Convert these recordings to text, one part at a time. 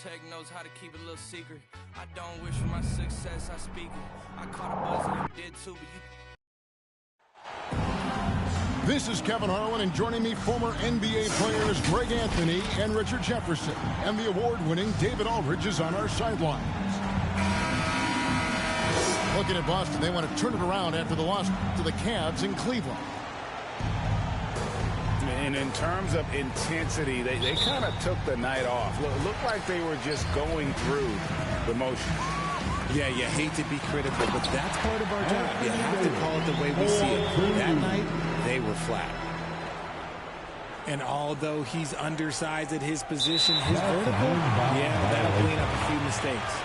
Tech knows how to keep a little secret. I don't wish for my success, I speak it. I caught a buzz and you did too, but you... This is Kevin Harlan, and joining me, former NBA players Greg Anthony and Richard Jefferson. And the award-winning David Aldridge is on our sidelines. Looking at Boston, they want to turn it around after the loss to the Cavs in Cleveland. And in terms of intensity, they kind of took the night off. Looked like they were just going through the motions. Yeah, you hate to be critical, but that's part of our job. You have to call it the way we see it. That night, they were flat. And although he's undersized at his position, his vertical, yeah, that'll clean up a few mistakes.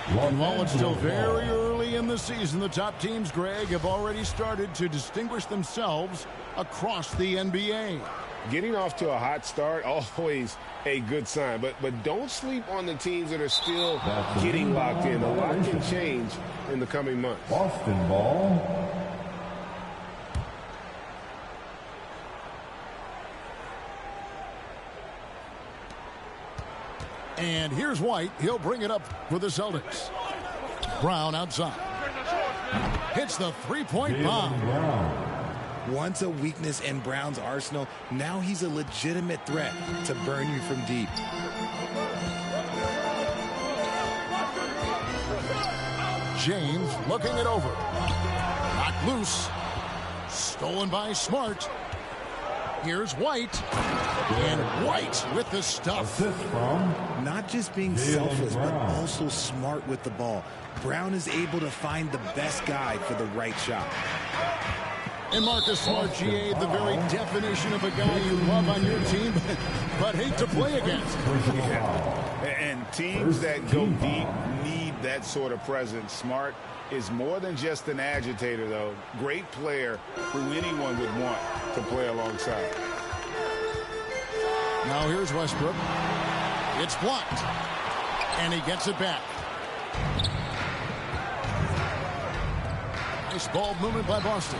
And while it's still very early in the season, the top teams, Greg, have already started to distinguish themselves across the NBA. Getting off to a hot start, always a good sign. But don't sleep on the teams that are still getting locked in. A lot can change in the coming months. Boston ball. And here's White. He'll bring it up for the Celtics. Brown outside. Hits the three-point bomb. Once a weakness in Brown's arsenal, now he's a legitimate threat to burn you from deep. James looking it over. Knocked loose. Stolen by Smart. Here's White. And White with the stuff. Not just being selfless, but also smart with the ball. Brown is able to find the best guy for the right shot. And Marcus Smart, GA, the very definition of a guy you love on your team, but hate to play against. Yeah. And teams that go deep need that sort of presence. Smart is more than just an agitator, though. Great player who anyone would want to play alongside. Now here's Westbrook. It's blocked. And he gets it back. Nice ball movement by Boston.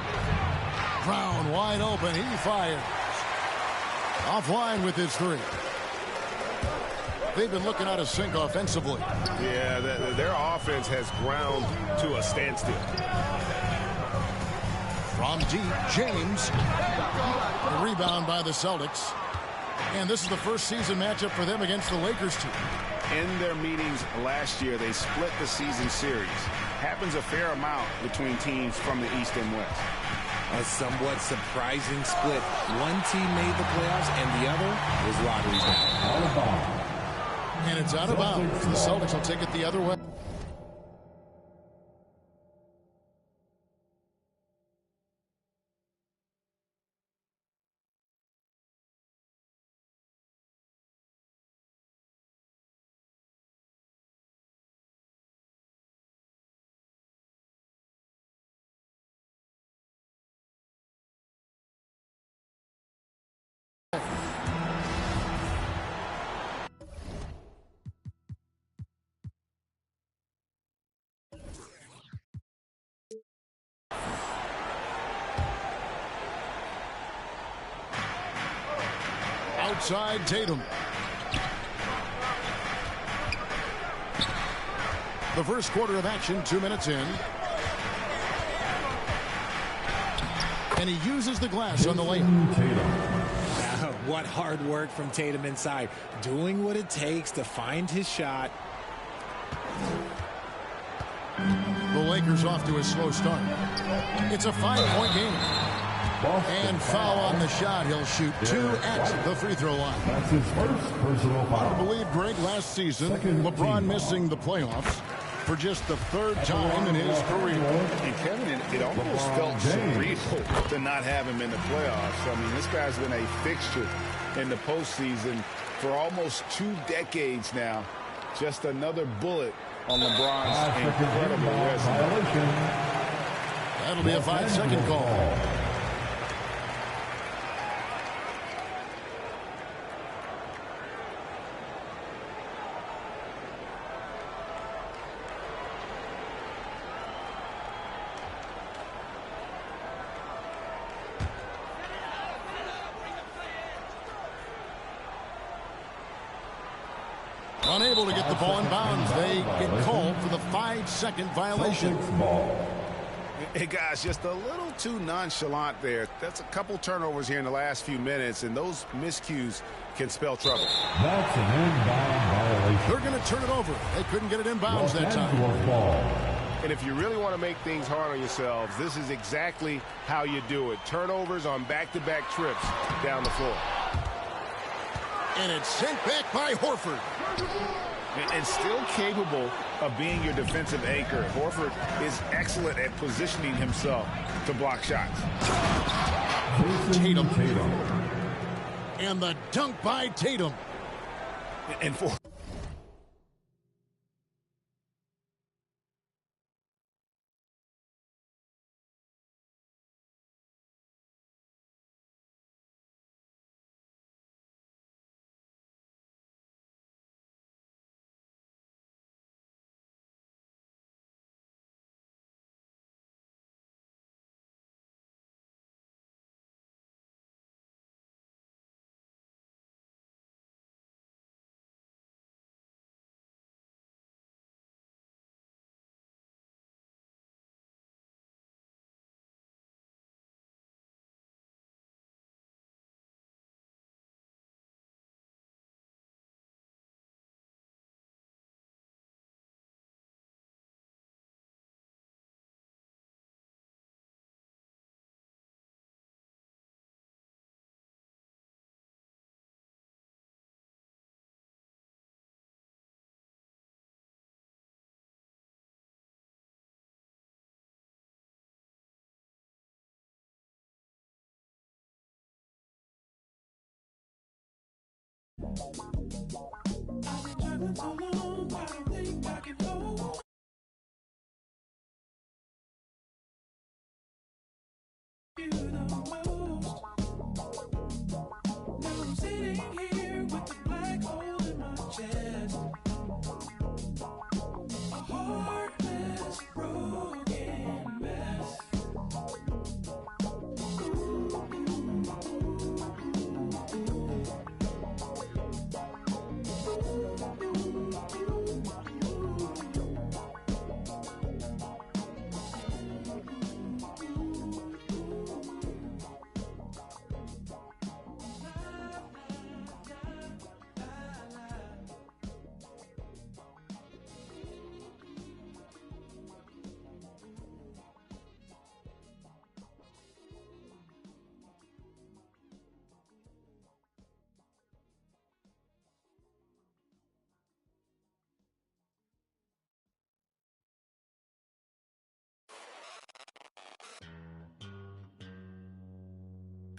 Brown wide open. He fires. Offline with his three. They've been looking out of sync offensively. Yeah, their offense has ground to a standstill. From deep, James. The rebound by the Celtics. And this is the first season matchup for them against the Lakers team. In their meetings last year, they split the season series. Happens a fair amount between teams from the East and West. A somewhat surprising split. One team made the playoffs and the other was lottery bound. And it's out of bounds. The Celtics will take it the other way. Outside Tatum. The first quarter of action, 2 minutes in. And he uses the glass on the layup. What hard work from Tatum inside. Doing what it takes to find his shot. The Lakers off to a slow start. It's a 5-point game. And foul on the shot. He'll shoot 2 at the free throw line. That's his first personal foul. I believe, Greg, last season, LeBron missing the playoffs for just the 3rd time in his career. And Kevin, it almost felt surreal to not have him in the playoffs. I mean, this guy's been a fixture in the postseason for almost 2 decades now. Just another bullet on LeBron's incredible resume. That'll be a 5-second call. Unable to get the ball in bounds. They get called for the 5-second violation. Celtics ball. Hey, guys, just a little too nonchalant there. That's a couple turnovers here in the last few minutes, and those miscues can spell trouble. That's an inbound violation. They're going to turn it over. They couldn't get it in bounds Los that time. Angeles ball. And if you really want to make things hard on yourselves, this is exactly how you do it. Turnovers on back-to-back trips down the floor. And it's sent back by Horford. And still capable of being your defensive anchor. Horford is excellent at positioning himself to block shots. Tatum. And the dunk by Tatum. And for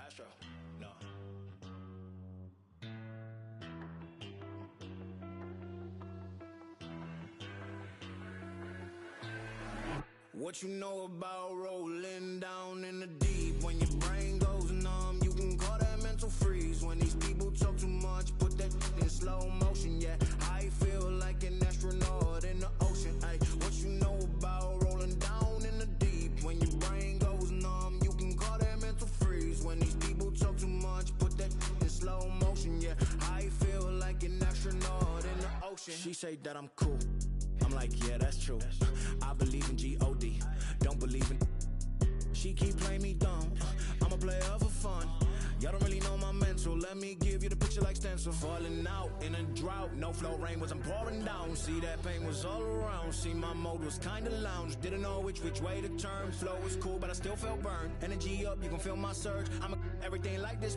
Astro, no. What you know about rolling down in the deep? When your brain goes numb, you can call that mental freeze. When these people talk too much, put that in slow motion. Yeah, I feel like an astronaut in the ocean. Ay, what you know about rolling down in the deep? When your brain goes numb, you can call that mental freeze. When these people talk too much, put that in slow motion. Yeah, I feel like an astronaut in the ocean. She say that I'm cool. I'm like, yeah, that's true. I believe in G-O-D, don't believe in. She keep playing me dumb. I'm a player for fun. Y'all don't really know my mental. Let me give you the picture like stencil. Falling out in a drought. No flow, rain wasn't pouring down. See, that pain was all around. See, my mode was kinda lounge. Didn't know which way to turn. Flow was cool, but I still felt burned. Energy up, you can feel my surge. I'm everything like this.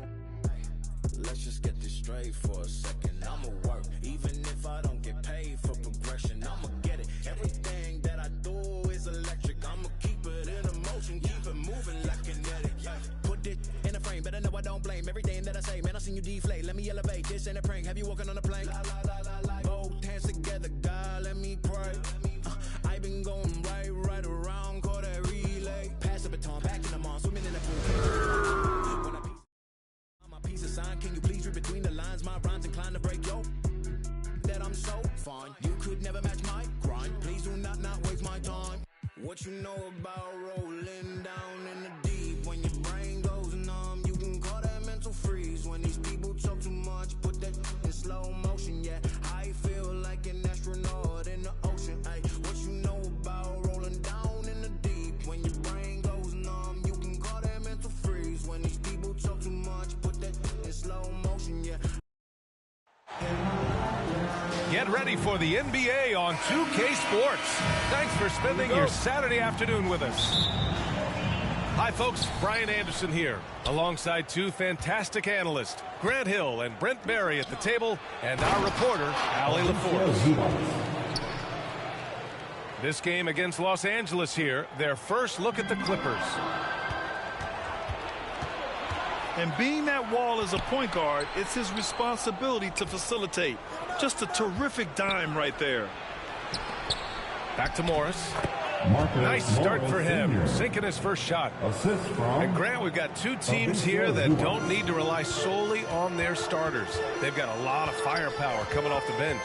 Let's just get this straight for a second. I'ma work, even if I don't get paid for progression. I'ma get it. Everything that I do is electric. I'ma keep it in motion, keep it moving like kinetic. Put it in a frame, better know I don't blame everything that I say. Man, I seen you deflate. Let me elevate. This ain't a prank. Have you walking on a plane? Both hands together, God, let me pray. I been going right around, call that relay. Pass the baton, back in the mall, swimming in the pool. When I piece of sign, can you please read between the lines? My rhymes inclined to break yo. That I'm so fine. You could never match my grind. Please do not waste my time. What you know about rolling down in the deep? When your brain goes numb, you can call that mental freeze. When these people talk too much, put that in slow motion. Yeah, I feel like Get ready for the NBA on 2K Sports. Thanks for spending your Saturday afternoon with us. Hi, folks. Brian Anderson here, alongside two fantastic analysts, Grant Hill and Brent Barry at the table, and our reporter, Allie LaForce. This game against Los Angeles here, their first look at the Clippers. And being that Wall is a point guard, it's his responsibility to facilitate. Just a terrific dime right there. Back to Morris. Nice start for him, sinking his first shot. And Grant, we've got two teams here that don't need to rely solely on their starters. They've got a lot of firepower coming off the bench.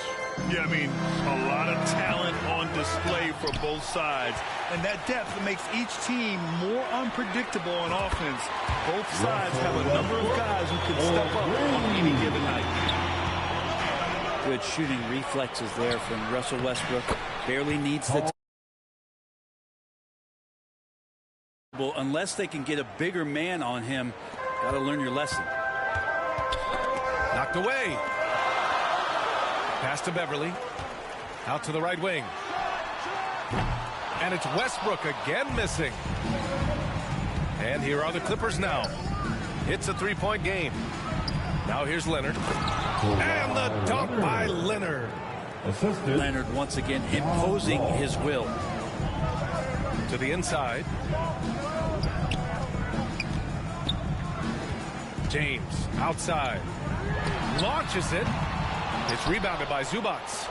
Yeah, I mean, a lot of talent on display for both sides. And that depth makes each team more unpredictable on offense. Both sides have a number of guys who can step up on any given night. Good shooting reflexes there from Russell Westbrook. Barely needs the unless they can get a bigger man on him. Got to learn your lesson. Knocked away. Pass to Beverly. Out to the right wing. And it's Westbrook again missing. And here are the Clippers now. It's a three-point game. Now here's Leonard. And the dunk by Leonard. Leonard once again imposing his will. To the inside. James outside. Launches it. It's rebounded by Zubats.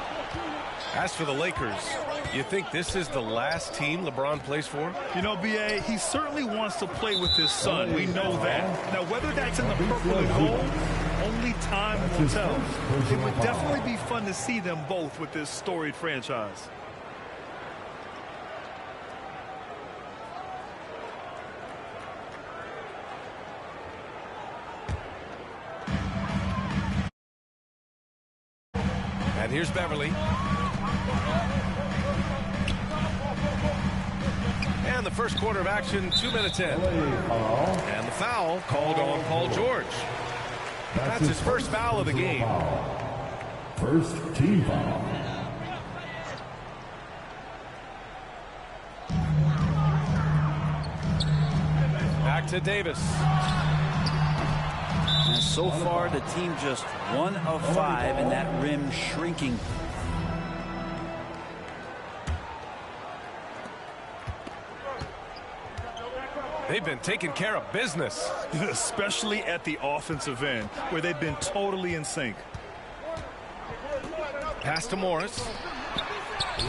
As for the Lakers, you think this is the last team LeBron plays for? You know, B.A., he certainly wants to play with his son. We know that. Now, whether that's in the purple and gold, only time will tell. It would definitely be fun to see them both with this storied franchise. And here's Beverly. And the first quarter of action, 2 minutes in. And the foul called on Paul George. That's his first foul of the game. First team foul. Back to Davis. And so far, the team just 1 of 5, and that rim shrinking. They've been taking care of business. Especially at the offensive end, where they've been totally in sync. Pass to Morris.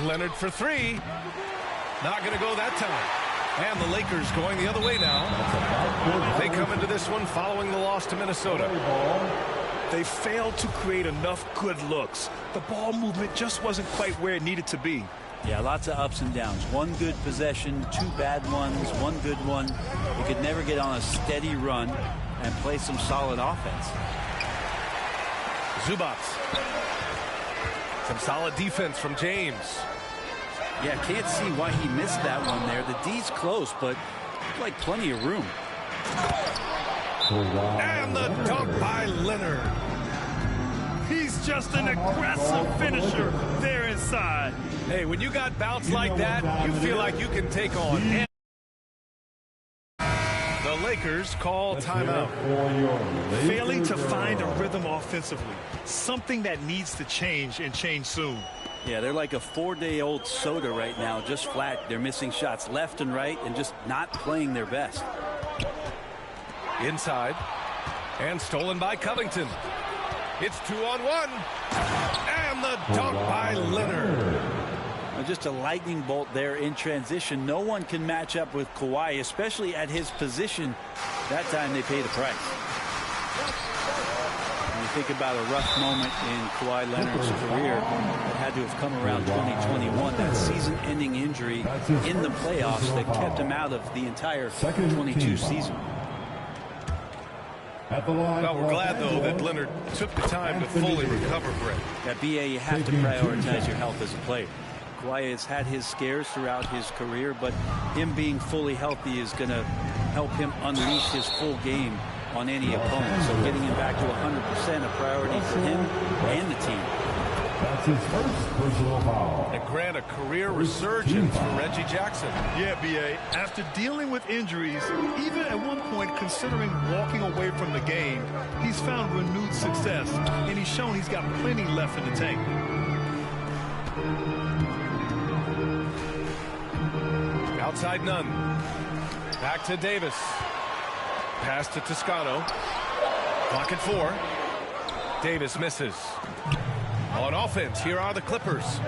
Leonard for three. Not going to go that time. And the Lakers going the other way now. They come into this one following the loss to Minnesota. They failed to create enough good looks. The ball movement just wasn't quite where it needed to be. Yeah, lots of ups and downs. One good possession, 2 bad ones, 1 good one. You could never get on a steady run and play some solid offense. Zubats. Some solid defense from James. Yeah, can't see why he missed that one there. The D's close, but like plenty of room. And the dunk by Leonard. He's just an aggressive finisher there inside. Hey, when you got bounce like that, you feel like you can take on. The Lakers call timeout. Failing to find a rhythm offensively. Something that needs to change and change soon. Yeah, they're like a 4-day-old soda right now, just flat. They're missing shots left and right and just not playing their best. Inside. And stolen by Covington. It's 2-on-1. And the dunk by Leonard. Just a lightning bolt there in transition. No one can match up with Kawhi, especially at his position. That time they pay the price. When you think about a rough moment in Kawhi Leonard's career, it had to have come around 2021. That season-ending injury in the playoffs that kept him out of the entire 22 season. Well, we're glad, though, that Leonard took the time to fully recover, Brett. At BA, you have to prioritize your health as a player. Kawhi has had his scares throughout his career, but him being fully healthy is going to help him unleash his full game on any opponent. So getting him back to 100% a priority for him and the team. That's his first personal foul. And grant a career resurgence for Reggie Jackson. Yeah, B.A. After dealing with injuries, even at one point considering walking away from the game, he's found renewed success, and he's shown he's got plenty left in the tank. Outside none. Back to Davis. Pass to Toscano. Clock at 4. Davis misses. On offense, here are the Clippers.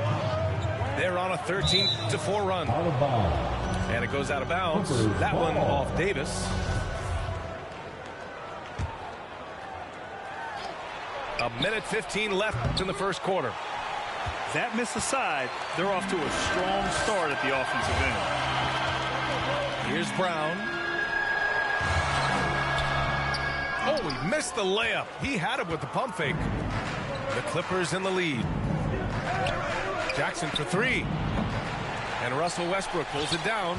They're on a 13-4 run. Out of bounds. And it goes out of bounds. That one off Davis. A minute 15 left in the first quarter. That miss aside, they're off to a strong start at the offensive end. Here's Brown. Oh, he missed the layup. He had it with the pump fake. The Clippers in the lead. Jackson for 3. And Russell Westbrook pulls it down.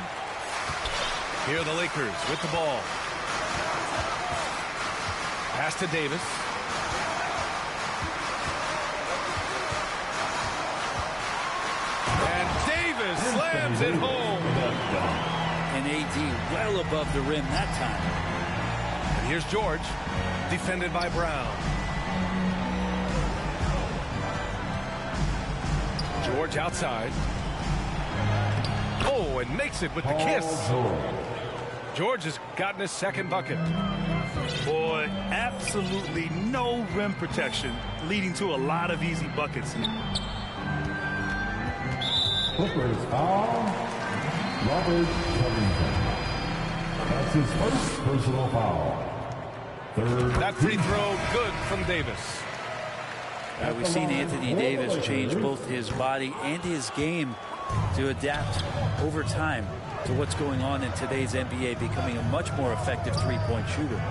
Here are the Lakers with the ball. Pass to Davis. And Davis slams it home. And AD well above the rim that time. And here's George, defended by Brown. George outside. Oh, and makes it with the kiss. George has gotten his second bucket. Boy, absolutely no rim protection, leading to a lot of easy buckets here. Clippers foul. Robert Covington. That's his first personal foul. Third. That free throw good from Davis. We've seen Anthony Davis change both his body and his game to adapt over time to what's going on in today's NBA, becoming a much more effective three-point shooter.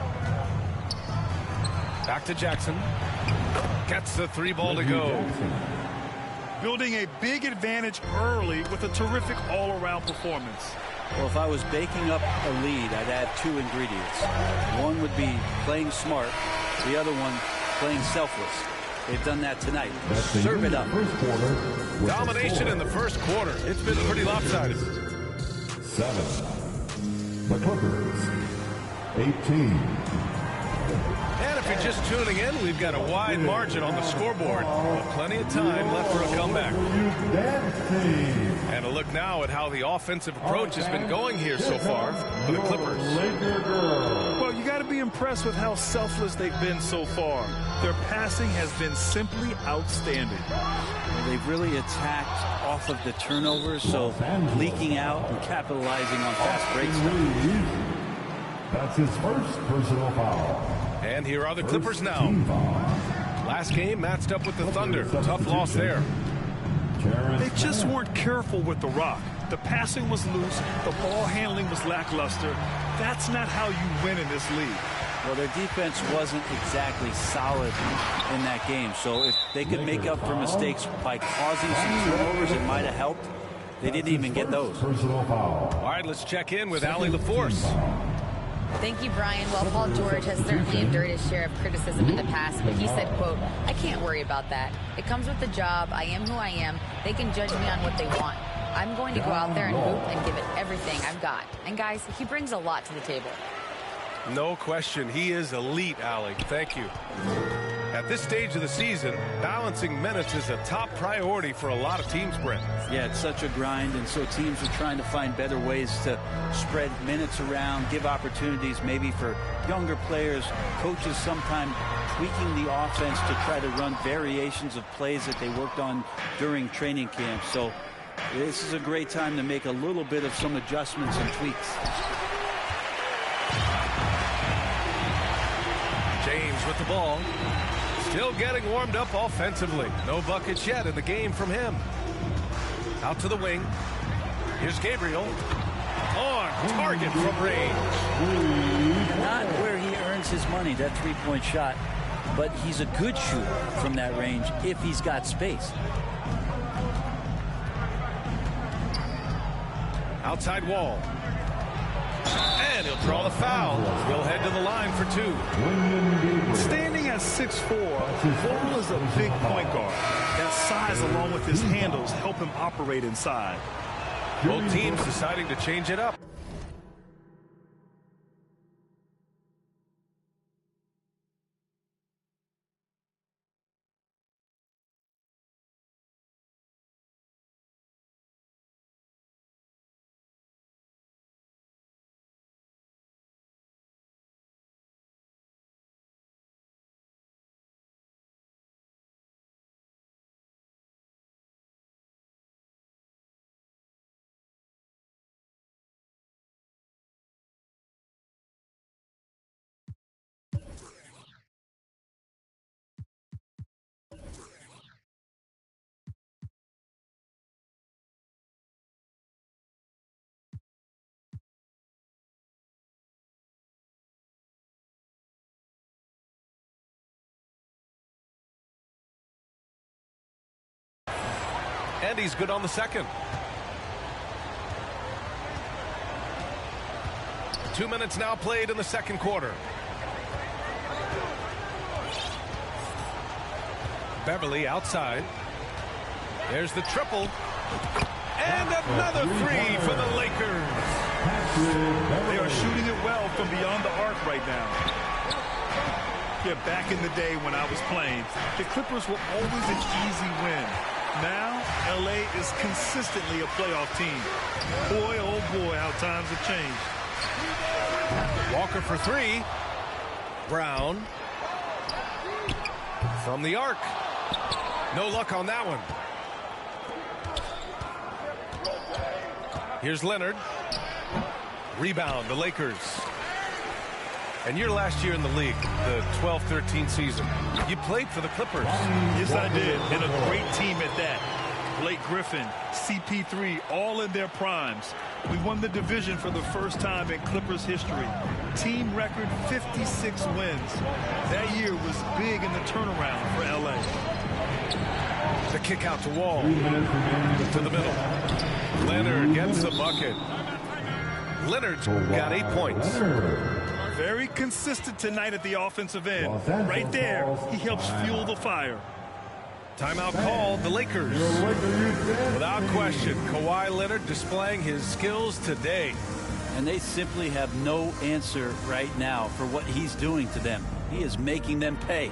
Back to Jackson. Gets the 3 ball to go. Building a big advantage early with a terrific all-around performance. Well, if I was baking up a lead, I'd add 2 ingredients. One would be playing smart. The other one, playing selfless. They've done that tonight. Serve it up. Domination in the first quarter. It's been pretty lopsided. 7. The Clippers. 18. And if you're just tuning in, we've got a wide margin on the scoreboard. Plenty of time left for a comeback. And a look now at how the offensive approach has been going here so far for the Clippers. Well, you got to be impressed with how selfless they've been so far. Their passing has been simply outstanding. They've really attacked off of the turnovers, so leaking out and capitalizing on fast breaks. That's his first personal foul. And here are the Clippers now. Last game matched up with the Thunder. Tough loss there. They just weren't careful with the rock. The passing was loose. The ball handling was lackluster. That's not how you win in this league. Well, their defense wasn't exactly solid in that game. So if they could make up for mistakes by causing some turnovers, it might have helped. They didn't even get those. All right, let's check in with Allie LaForce. Thank you, Brian. Well, Paul George has certainly endured his share of criticism in the past, but he said, quote, "I can't worry about that. It comes with the job. I am who I am. They can judge me on what they want. I'm going to go out there and hoop and give it everything I've got." And guys, he brings a lot to the table. No question. He is elite, Allie. Thank you. At this stage of the season, balancing minutes is a top priority for a lot of teams, Brent. Yeah, it's such a grind, and so teams are trying to find better ways to spread minutes around, give opportunities maybe for younger players. Coaches sometimes tweaking the offense to try to run variations of plays that they worked on during training camp. So this is a great time to make a little bit of some adjustments and tweaks. James with the ball. Still getting warmed up offensively. No buckets yet in the game from him. Out to the wing. Here's Gabriel. On target from range. Not where he earns his money, that three-point shot, but he's a good shooter from that range if he's got space. Outside wall. And he'll draw the foul. He'll head to the line for 2. Standing at 6'4", Vogel is a big point guard. That size, along with his handles, help him operate inside. Both teams deciding to change it up. And he's good on the second. 2 minutes now played in the second quarter. Beverly outside. There's the triple. And another three for the Lakers. They are shooting it well from beyond the arc right now. Yeah, back in the day when I was playing, the Clippers were always an easy win. Now, LA is consistently a playoff team. Boy, oh boy, how times have changed. Walker for 3. Brown. From the arc. No luck on that one. Here's Leonard. Rebound, the Lakers. And your last year in the league, the 12-13 season, you played for the Clippers. Yes, I did, and a great team at that. Blake Griffin, CP3, all in their primes. We won the division for the first time in Clippers history. Team record 56 wins. That year was big in the turnaround for LA. The kick out to Wall. To the middle. Leonard gets the bucket. Leonard's got 8 points. Very consistent tonight at the offensive end. Right there, he helps fuel the fire. Timeout called, the Lakers. Without question, Kawhi Leonard displaying his skills today. And they simply have no answer right now for what he's doing to them. He is making them pay.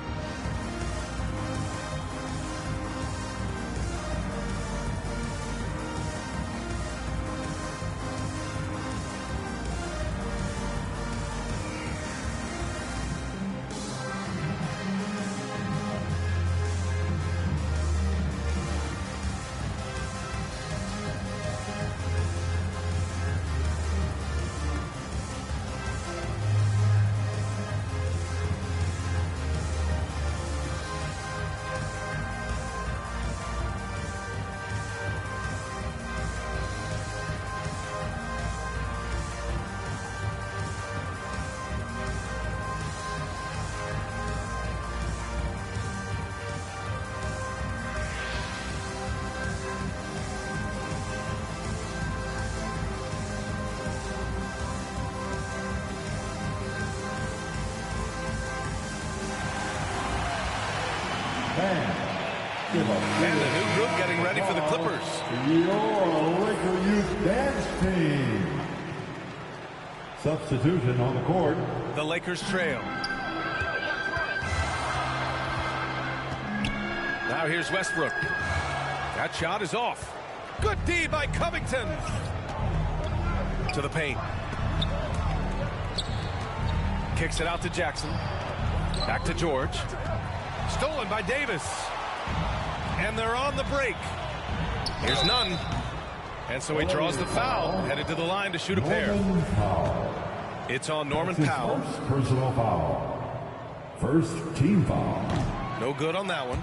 And the new group getting ready for the Clippers. Your Laker Youth Dance Team. Substitution on the court. The Lakers trail. Now here's Westbrook. That shot is off. Good D by Covington. To the paint. Kicks it out to Jackson. Back to George. Stolen by Davis. And they're on the break. Here's none. And so he draws the foul. Headed to the line to shoot a pair. It's on Norman Powell. First personal foul. First team foul. No good on that one.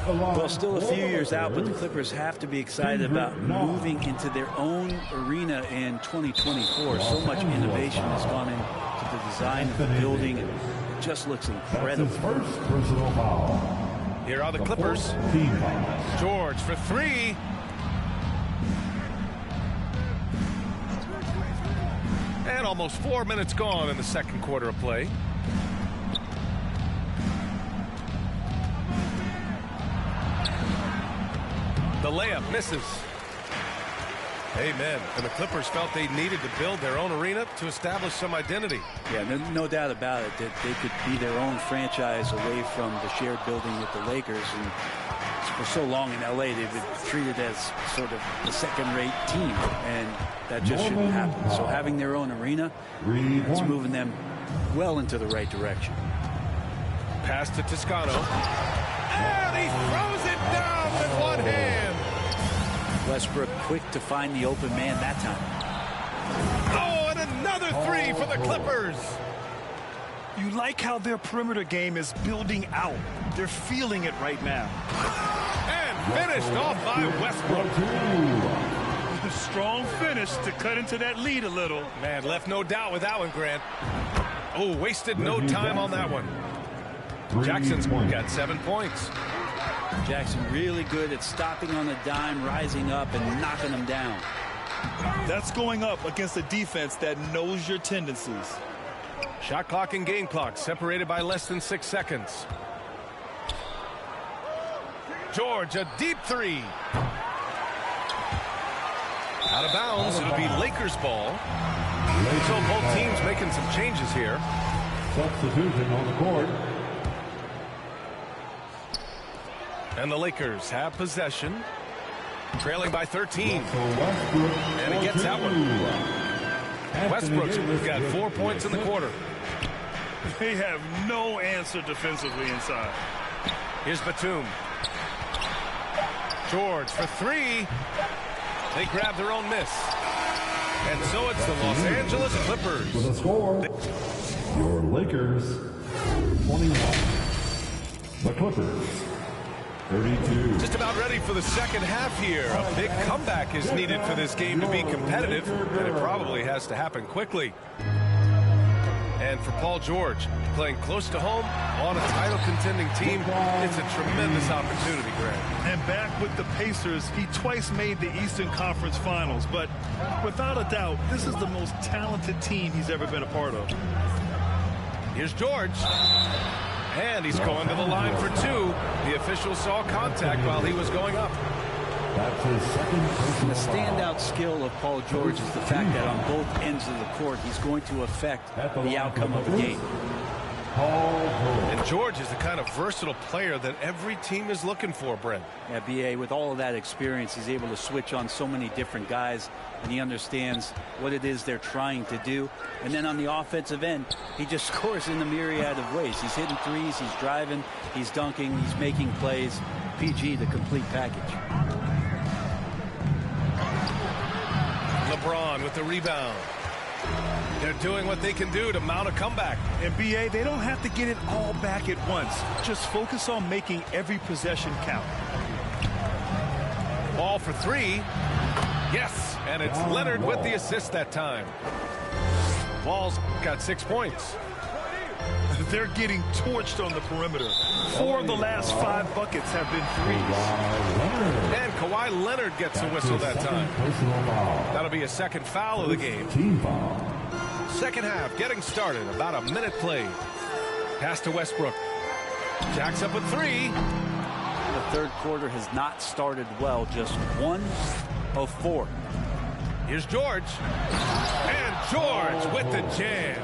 Well, still a few years out, but the Clippers have to be excited about moving into their own arena in 2024. So much innovation has gone into the design of the building. It just looks incredible. That's his first personal foul. Here are the Clippers. Team foul. George for 3. And almost 4 minutes gone in the second quarter of play. The layup misses. Amen. And the Clippers felt they needed to build their own arena to establish some identity. Yeah, no doubt about it that they could be their own franchise away from the shared building with the Lakers. And for so long in LA, they've been treated as sort of the second-rate team, and that just shouldn't happen. So having their own arena, it's moving them well into the right direction. Pass to Toscano. And he throws it down with one hand. Westbrook quick to find the open man that time. Oh, and another three for the Clippers. You like how their perimeter game is building out. They're feeling it right now. And finished off by Westbrook. Strong finish to cut into that lead a little. Man, left no doubt with that one, Grant. Oh, wasted no time on that one. Jackson's got 7 points. Jackson really good at stopping on the dime, rising up, and knocking them down. That's going up against a defense that knows your tendencies. Shot clock and game clock separated by less than 6 seconds. George, a deep three. Out of bounds, it'll be Lakers ball. So both teams making some changes here. Substitution on the court. And the Lakers have possession, trailing by 13. And he gets that one. Westbrook's got 4 points in the quarter. They have no answer defensively inside. Here's Batum. George for three. They grab their own miss. And so it's the Los Angeles Clippers. With a score, your Lakers 21. The Clippers 32. Just about ready for the second half here. A big comeback is needed for this game to be competitive, and it probably has to happen quickly. And for Paul George, playing close to home on a title-contending team, it's a tremendous opportunity, Grant. And back with the Pacers, he twice made the Eastern Conference Finals, but without a doubt, this is the most talented team he's ever been a part of. Here's George. And he's going to the line for two. The official saw contact while he was going up. That's his second personal The standout skill of Paul George is the fact that on both ends of the court, he's going to affect the outcome of the game. And George is the kind of versatile player that every team is looking for, Brent. Yeah, B.A., with all of that experience, he's able to switch on so many different guys, and he understands what it is they're trying to do. And then on the offensive end, he just scores in a myriad of ways. He's hitting threes, he's driving, he's dunking, he's making plays. PG, the complete package. LeBron with the rebound. They're doing what they can do to mount a comeback. And B.A., they don't have to get it all back at once. Just focus on making every possession count. Ball for three. Yes, and it's Leonard with the assist that time. Wall's got 6 points. They're getting torched on the perimeter. 4 of the last 5 buckets have been threes. And Kawhi Leonard gets a whistle that time. That'll be a second foul of the game. Second half getting started. About a minute played. Pass to Westbrook. Jacks up with three. The third quarter has not started well. Just 1 of 4. Here's George. And George with the jam.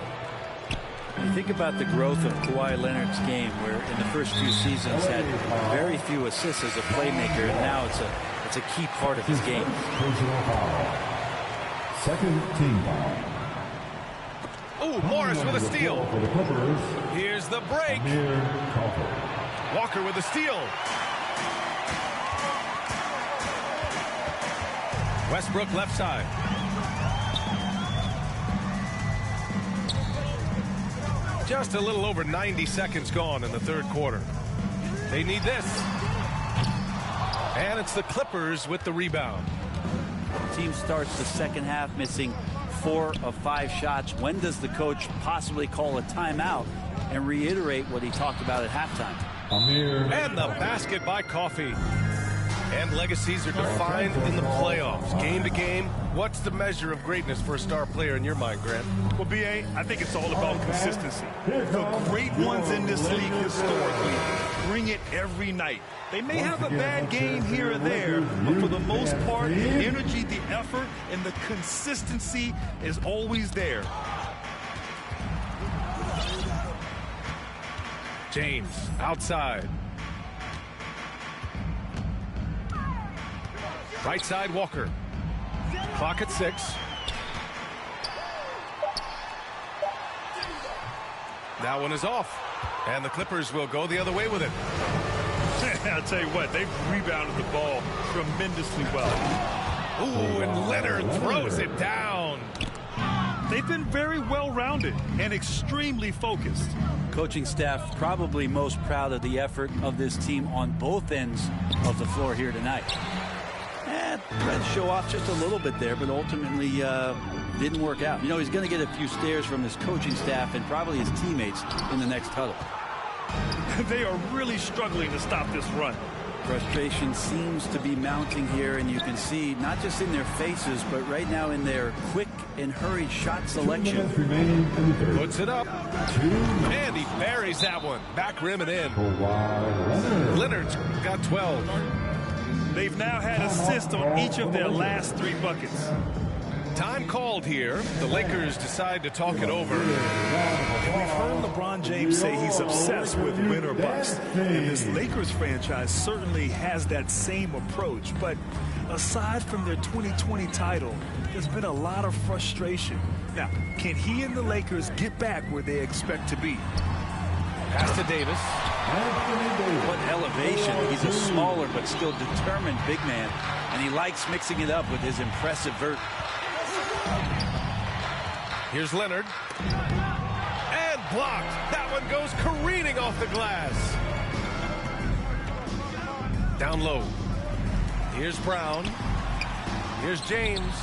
You think about the growth of Kawhi Leonard's game, where in the first few seasons had very few assists as a playmaker, and now it's a key part of his game. Second team foul. Oh, Morris with a steal. For the Clippers, Here's the break. Walker with a steal. Westbrook left side. Just a little over 90 seconds gone in the third quarter. They need this. And it's the Clippers with the rebound. The team starts the second half missing 4 of 5 shots. When does the coach possibly call a timeout and reiterate what he talked about at halftime? And the basket by Coffey. And legacies are defined in the playoffs. Game to game, what's the measure of greatness for a star player in your mind, Grant? Well, B.A., I think it's all about consistency. The great ones in this league historically bring it every night. They may have a bad game here or there, but for the most part, the energy, the effort, and the consistency is always there. James, outside. Right side, Walker. Clock at 6. That one is off. And the Clippers will go the other way with it. I'll tell you what, they've rebounded the ball tremendously well. Ooh, and Leonard throws it down. They've been very well-rounded and extremely focused. Coaching staff probably most proud of the effort of this team on both ends of the floor here tonight. Tried to show off just a little bit there, but ultimately didn't work out. You know, he's going to get a few stares from his coaching staff and probably his teammates in the next huddle. They are really struggling to stop this run. Frustration seems to be mounting here, and you can see not just in their faces, but right now in their quick and hurried shot selection. Puts it up. And he buries that one. Back rim and in. Leonard's got 12. They've now had assists on each of their last 3 buckets. Time called here. The Lakers decide to talk it over. We've heard LeBron James say he's obsessed with win or bust. And this Lakers franchise certainly has that same approach. But aside from their 2020 title, there's been a lot of frustration. Now, can he and the Lakers get back where they expect to be? Pass to Davis. What elevation. He's a smaller but still determined big man. And he likes mixing it up with his impressive vert. Here's Leonard. And blocked. That one goes careening off the glass. Down low. Here's Brown. Here's James.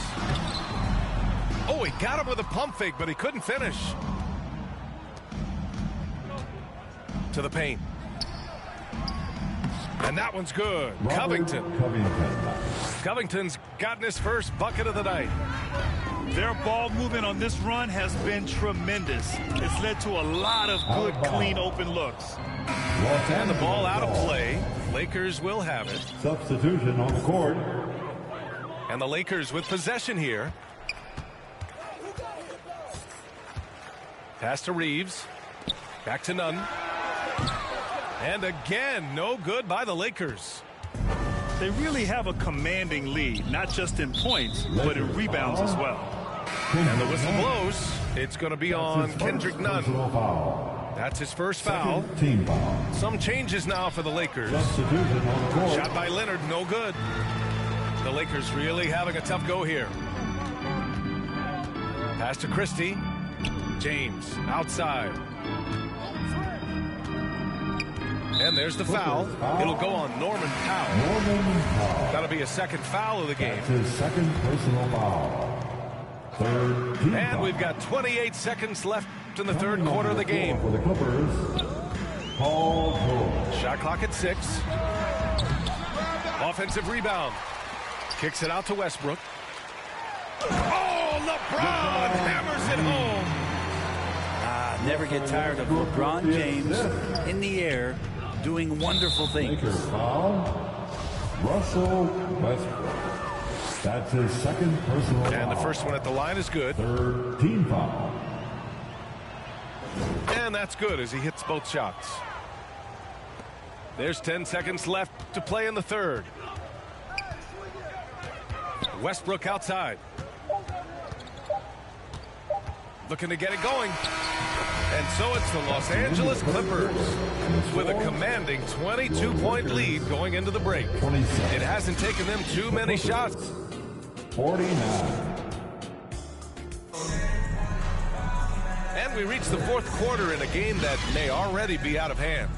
Oh, he got him with a pump fake, but he couldn't finish. To the paint. And that one's good. Covington's gotten his first bucket of the night. Their ball movement on this run has been tremendous. It's led to a lot of good, clean, open looks. And the ball out of play. Lakers will have it. Substitution on the court. And the Lakers with possession here. Pass to Reeves. Back to Nunn. And again, no good by the Lakers. They really have a commanding lead, not just in points, but in rebounds as well. And the whistle blows. It's going to be on Kendrick Nunn. That's his first foul. Some changes now for the Lakers. Shot by Leonard, no good. The Lakers really having a tough go here. Pass to Christie. James outside. And there's the foul. It'll go on Norman Powell. That'll be a second foul of the game. His second personal foul. And we've got 28 seconds left in the third quarter of the game. For the Clippers, Paul George. Shot clock at 6. Offensive rebound. Kicks it out to Westbrook. Oh, LeBron hammers it home. Never get tired of LeBron James in the air doing wonderful things. Lakers foul. Russell Westbrook. That's his second personal foul. And the first one at the line is good. Third team foul. And that's good as he hits both shots. There's 10 seconds left to play in the third. Westbrook outside. Looking to get it going. And so it's the Los Angeles Clippers with a commanding 22-point lead going into the break. It hasn't taken them too many shots. 49. And we reach the fourth quarter in a game that may already be out of hand.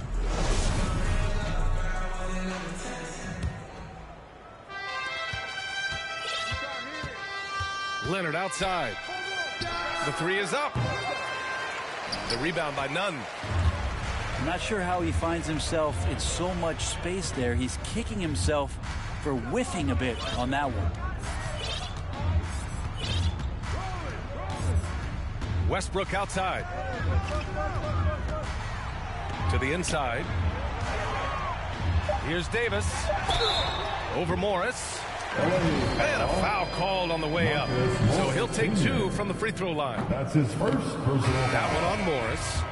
Leonard outside. The three is up. The rebound by Nunn. I'm not sure how he finds himself in so much space there. He's kicking himself for whiffing a bit on that one. Westbrook outside. To the inside. Here's Davis. Over Morris. And a foul called on the way up. So he'll take 2 from the free throw line. That's his first personal. That one on Morris.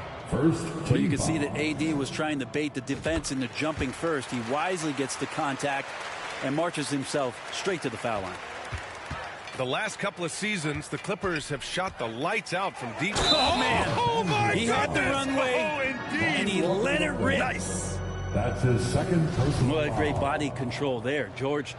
Well, you can see that AD was trying to bait the defense into jumping first. He wisely gets the contact and marches himself straight to the foul line. The last couple of seasons, the Clippers have shot the lights out from deep. Oh, man. Oh, my He goodness. had the runway, and he let it rip. Nice. That's his second personal. What a great body control there. George.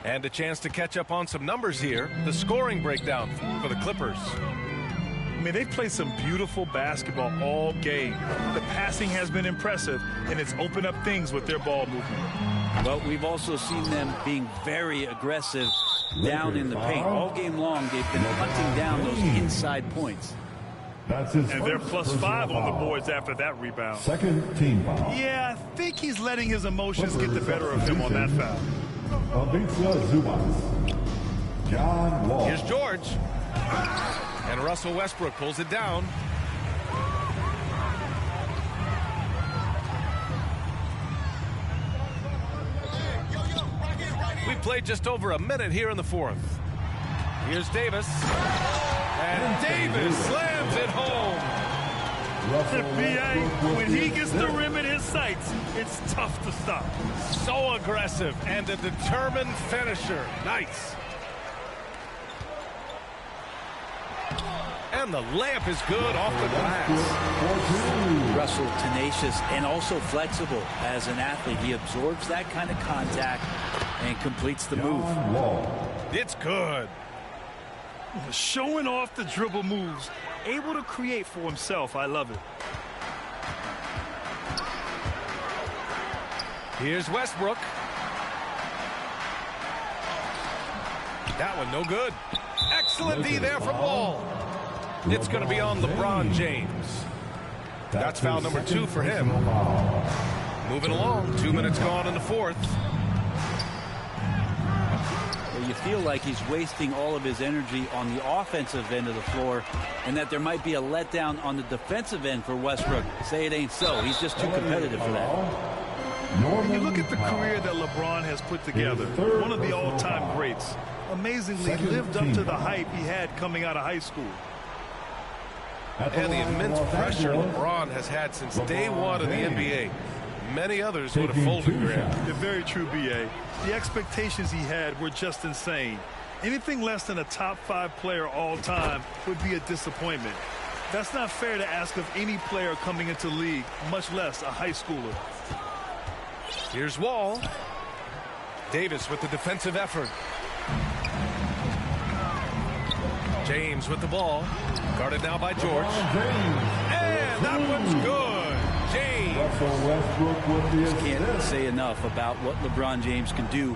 And a chance to catch up on some numbers here. The scoring breakdown for the Clippers. I mean, they've played some beautiful basketball all game. The passing has been impressive, and it's opened up things with their ball movement. Well, we've also seen them being very aggressive down in the paint. All game long, they've been hunting down those inside points. That's his and they're +5 on the boards after that rebound. Second team foul. Yeah, I think he's letting his emotions get the better of him on that foul. John Wall. Here's George. And Russell Westbrook pulls it down. We played just over a minute here in the fourth. Here's Davis. And Davis slams it home. BA, when he gets the rim in his sights, it's tough to stop. So aggressive and a determined finisher. Nice. And the layup is good off the glass. Russell tenacious and also flexible as an athlete. He absorbs that kind of contact and completes the move. It's good. Showing off the dribble moves, able to create for himself. I love it. Here's Westbrook. That one no good. Excellent D there from Wall. It's going to be on LeBron James. That's foul number 2 for him. Moving along. 2 minutes gone in the fourth. Well, you feel like he's wasting all of his energy on the offensive end of the floor and that there might be a letdown on the defensive end for Westbrook. Say it ain't so. He's just too competitive for that. When you look at the career that LeBron has put together, one of the all-time greats, amazingly lived up to the hype he had coming out of high school. And the immense pressure LeBron has had since day one of the NBA. Many others would have folded Graham. You're very true, B.A. The expectations he had were just insane. Anything less than a top 5 player all time would be a disappointment. That's not fair to ask of any player coming into the league, much less a high schooler. Here's Wall. Davis with the defensive effort. James with the ball. Guarded now by George. And that one's good. James. Just can't say enough about what LeBron James can do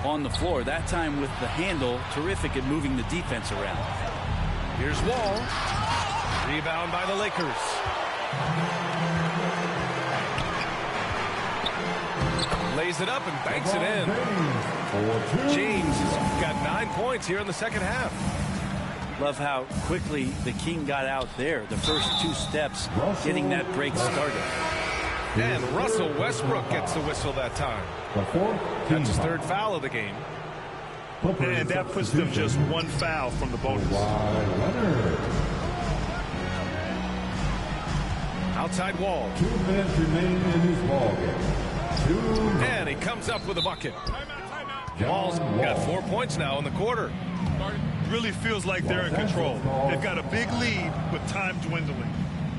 on the floor. That time with the handle, terrific at moving the defense around. Here's Wall. Rebound by the Lakers. Lays it up and banks it in. James has got 9 points here in the second half. Love how quickly the King got out there. The first 2 steps getting that break started. And Russell Westbrook gets the whistle that time. That's his 3rd foul of the game. And that puts them just 1 foul from the bonus. Outside Wall. 2 minutes remain in his ball game. And he comes up with a bucket. Wall's got 4 points now in the quarter. Really feels like they're in control. They've got a big lead with time dwindling.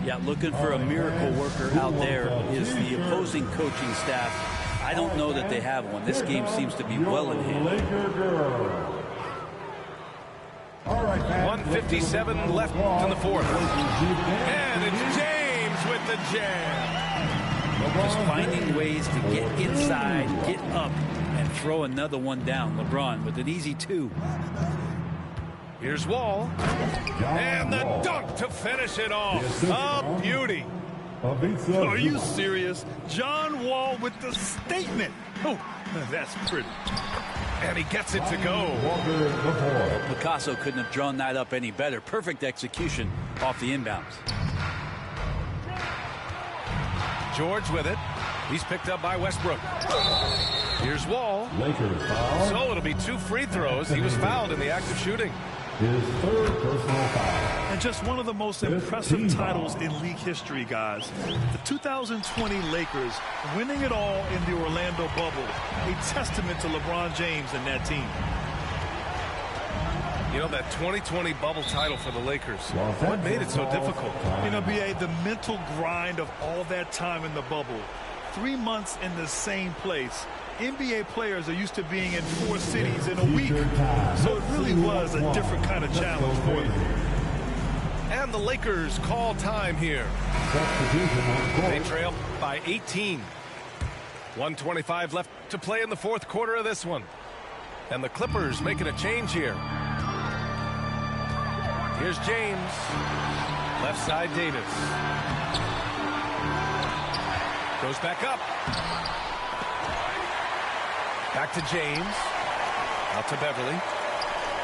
Yeah, looking for a miracle worker out there is the opposing coaching staff. I don't know that they have one. This game seems to be well in hand. 1:57 left in the fourth. And it's James with the jam. Just finding ways to get inside, get up, and throw another one down. LeBron with an easy 2. Here's Wall. And the dunk to finish it off. A beauty. Are you serious? John Wall with the statement. Oh, that's pretty. And he gets it to go. Picasso couldn't have drawn that up any better. Perfect execution off the inbounds. George with it. He's picked up by Westbrook. Here's Wall. Lakers foul. So it'll be 2 free throws. He was fouled in the act of shooting. His third personal foul. And just one of the most impressive titles in league history, guys. The 2020 Lakers winning it all in the Orlando bubble. A testament to LeBron James and that team. You know, that 2020 bubble title for the Lakers, what made it so difficult? You know, B.A., the mental grind of all that time in the bubble. 3 months in the same place. NBA players are used to being in 4 cities in a week. So it really was a different kind of challenge for them. And the Lakers call time here. They trail by 18. 1:25 left to play in the 4th quarter of this one. And the Clippers making a change here. Here's James. Left side, Davis. Goes back up. Back to James. Out to Beverly.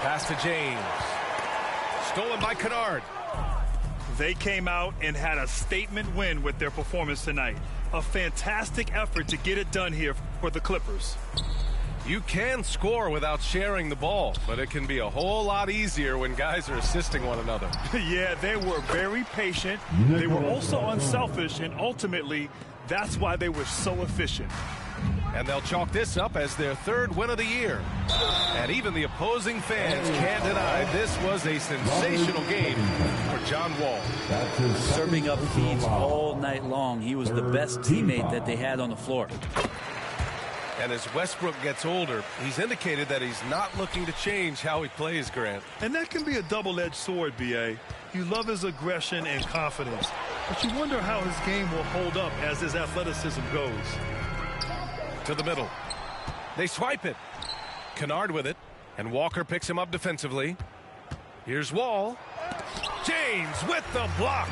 Pass to James. Stolen by Kennard. They came out and had a statement win with their performance tonight. A fantastic effort to get it done here for the Clippers. You can score without sharing the ball, but it can be a whole lot easier when guys are assisting one another. Yeah, they were very patient. They were also unselfish, and ultimately, that's why they were so efficient. And they'll chalk this up as their 3rd win of the year. And even the opposing fans can't deny this was a sensational game for John Wall. Serving up feeds all night long. He was the best teammate that they had on the floor. And as Westbrook gets older, he's indicated that he's not looking to change how he plays, Grant. And that can be a double-edged sword, B.A. You love his aggression and confidence, but you wonder how his game will hold up as his athleticism goes. To the middle. They swipe it. Kennard with it. And Walker picks him up defensively. Here's Wall. James with the block.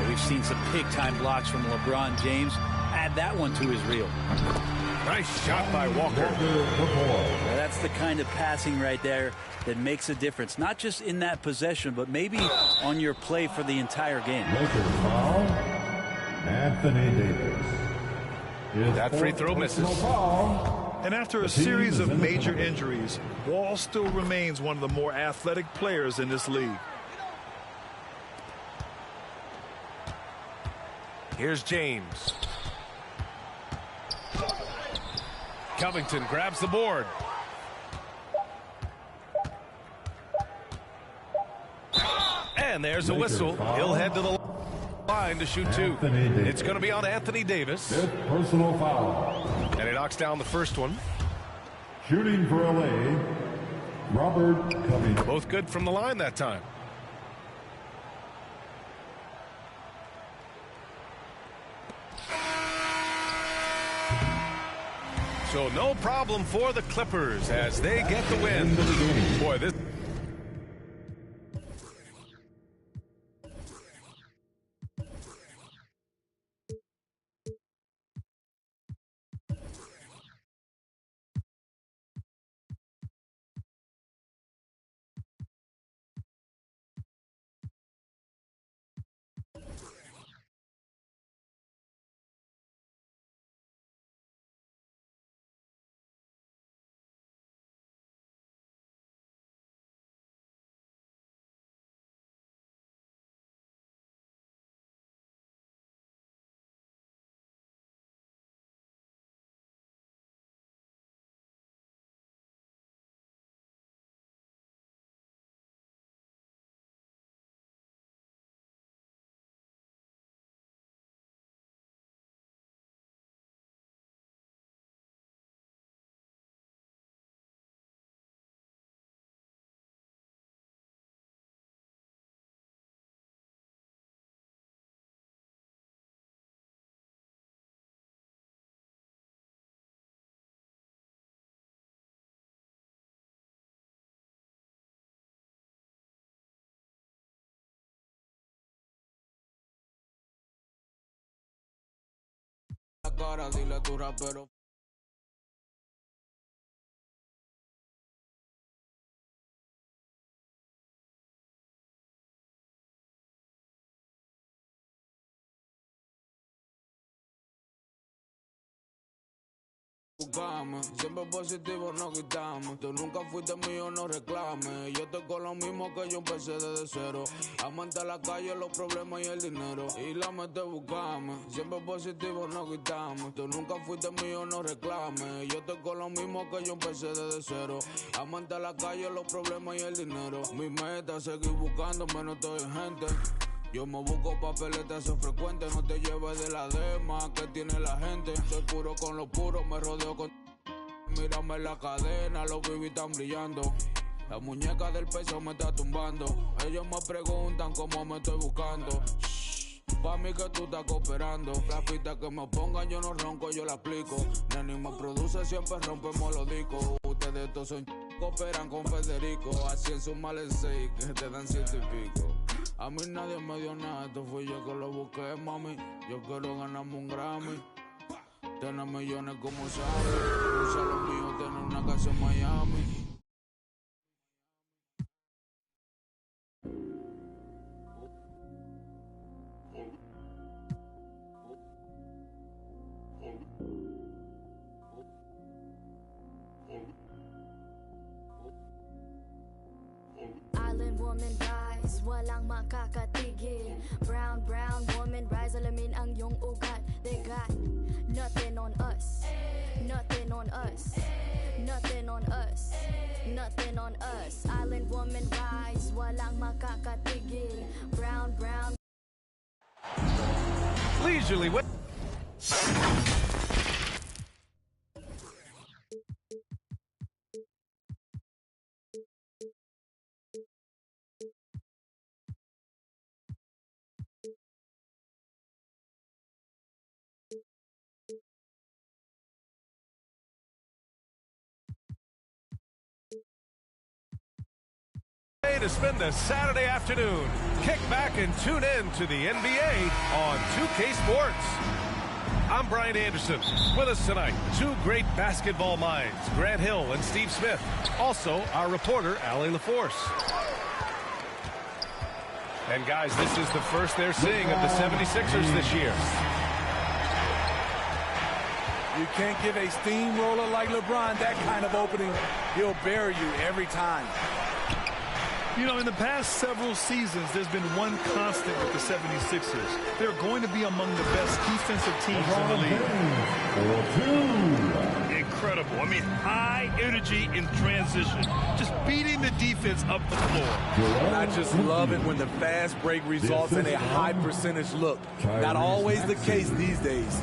We've seen some big-time blocks from LeBron James. Add that one to his reel. Nice shot by Walker. Well, that's the kind of passing right there that makes a difference. Not just in that possession, but maybe on your play for the entire game. Lakers foul. Anthony Davis. That free throw misses. And after a series of major injuries, Wall still remains one of the more athletic players in this league. Here's James. Covington grabs the board. And there's a whistle. He'll head to the line to shoot 2. It's going to be on Anthony Davis. Personal foul. And he knocks down the first one. Shooting for LA, Robert Covington. Both good from the line that time. So no problem for the Clippers as they get the win. Boy, this cara, dile a tu rapero. Siempre positivo, no quitamos. Tú nunca fuiste mío, no reclames. Yo estoy con lo mismo que yo empecé desde cero. Amante a la calle, los problemas y el dinero. Y la mente buscame. Siempre positivo, no quitamos. Tú nunca fuiste mío, no reclames. Yo estoy con lo mismo que yo empecé desde cero. Amante a la calle, los problemas y el dinero. Mi meta es seguir buscando, menos estoy gente. Yo me busco papeletas, eso frecuente. No te lleves de la dema que tiene la gente. Soy puro con lo puro, me rodeo con... Mírame la cadena, los bibis están brillando. La muñeca del peso me está tumbando. Ellos me preguntan cómo me estoy buscando. Shh, pa' mí que tú estás cooperando. La pista que me pongan yo no ronco, yo la aplico. Neni me produce, siempre rompemos los discos. Ustedes todos son cooperan con Federico. Así en su males 6 que te dan 7 y pico. A mí nadie me dio nada, esto fui yo que lo busqué, mami. Yo quiero ganarme un Grammy. Tener millones como sabes. Usa lo mío, tener una casa en Miami. Island woman rise, walang makakatigil. Brown, brown woman rise, alamin ang iyong ugat. They got nothing on us, nothing on us, nothing on us, nothing on us. Island woman rise, walang makakatigil. Brown, brown. Leisurely with... to spend a Saturday afternoon. Kick back and tune in to the NBA on 2K Sports. I'm Brian Anderson. With us tonight, two great basketball minds, Grant Hill and Steve Smith. Also, our reporter, Allie LaForce. And guys, this is the first they're seeing of the 76ers this year. You can't give a steamroller like LeBron that kind of opening. He'll bury you every time. You know, in the past several seasons, there's been one constant with the 76ers. They're going to be among the best defensive teams in the league. Incredible. I mean, high energy in transition. Just beating the defense up the floor. And I just love it when the fast break results in a high percentage look. Not always the case these days.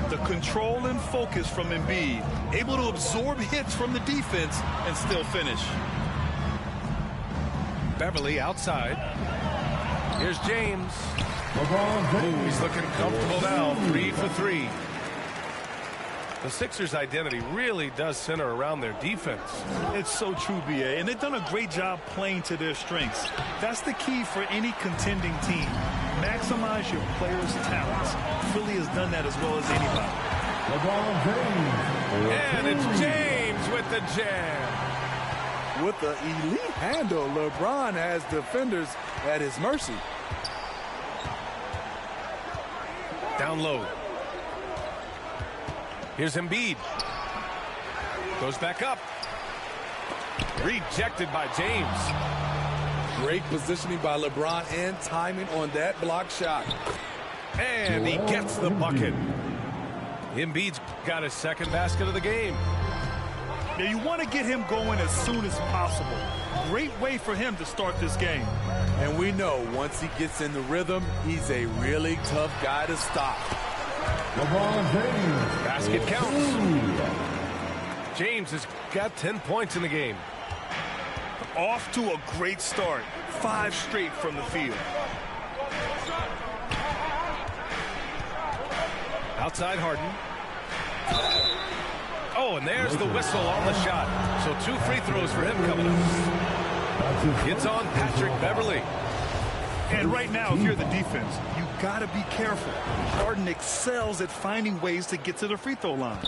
The control and focus from Embiid, able to absorb hits from the defense and still finish. Beverly outside. Here's James. Ooh, he's looking comfortable now. 3 for 3. The Sixers' identity really does center around their defense. It's so true, B.A., and they've done a great job playing to their strengths. That's the key for any contending team. Maximize your players' talents. Philly has done that as well as anybody. And it's James with the jam. With the elite handle, LeBron has defenders at his mercy. Down low. Here's Embiid. Goes back up. Rejected by James. Great positioning by LeBron and timing on that block shot. And he gets the bucket. Embiid's got his second basket of the game. Now you want to get him going as soon as possible. Great way for him to start this game. And we know once he gets in the rhythm, he's a really tough guy to stop. Basket counts. James has got 10 points in the game. Off to a great start. 5 straight from the field. Outside Harden. Oh, and there's the whistle on the shot. So 2 free throws for him coming up. It's on Patrick Beverly. And right now, if you're the defense, you got to be careful. Harden excels at finding ways to get to the free throw line.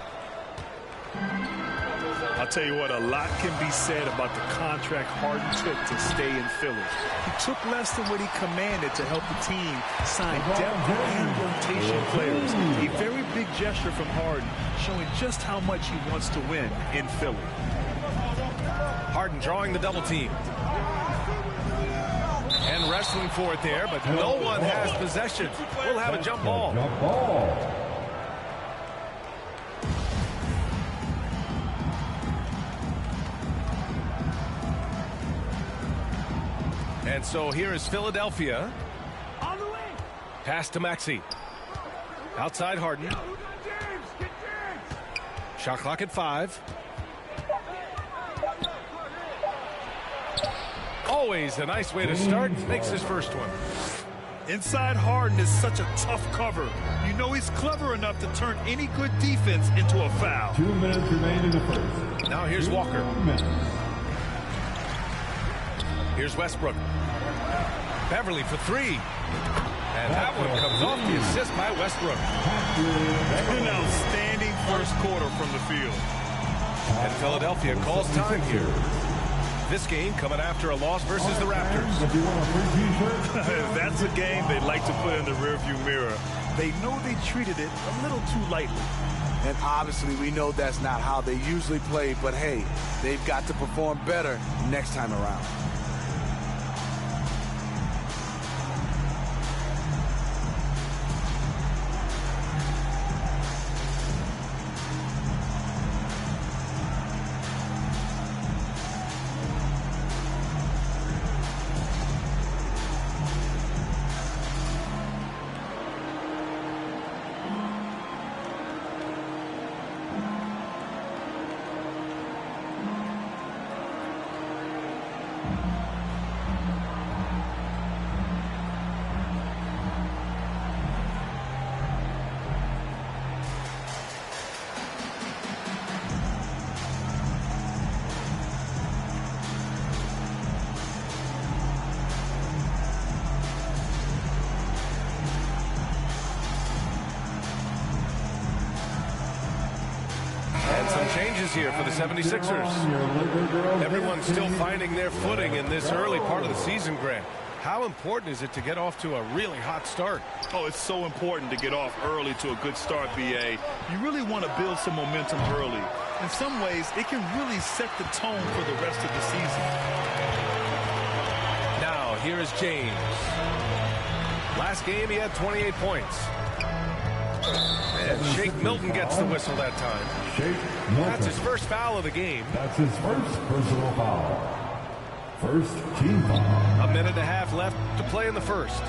I'll tell you what, a lot can be said about the contract Harden took to stay in Philly. He took less than what he commanded to help the team sign depth and rotation players. A very big gesture from Harden, showing just how much he wants to win in Philly. Harden drawing the double team. And wrestling for it there, but no one has possession. We'll have a jump ball. And so here is Philadelphia. Pass to Maxey. Outside Harden. Shot clock at 5. Always a nice way to start. Makes his first one. Inside Harden is such a tough cover. You know he's clever enough to turn any good defense into a foul. 2 minutes remain in the first. Now here's Walker. Here's Westbrook. Beverly for 3. And that one comes off the assist by Westbrook. An outstanding first quarter from the field. And Philadelphia calls time here. This game coming after a loss versus the Raptors. That's a game they'd like to put in the rearview mirror. They know they treated it a little too lightly. And obviously we know that's not how they usually play, but hey, they've got to perform better next time around. Changes here for the 76ers. Everyone's still finding their footing in this early part of the season, Grant. How important is it to get off to a really hot start? Oh, it's so important to get off early to a good start, BA. You really want to build some momentum early. In some ways, it can really set the tone for the rest of the season. Now, here is James. Last game, he had 28 points. And Shake Milton gets the whistle that time. That's his first foul of the game. That's his first personal foul. First team foul. A minute and a half left to play in the first.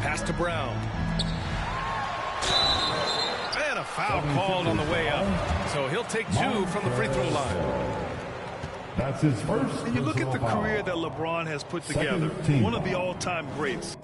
Pass to Brown. And a foul called on the way up. So he'll take 2 from the free throw line. That's his first. And you look at the career that LeBron has put together. One of the all-time greats.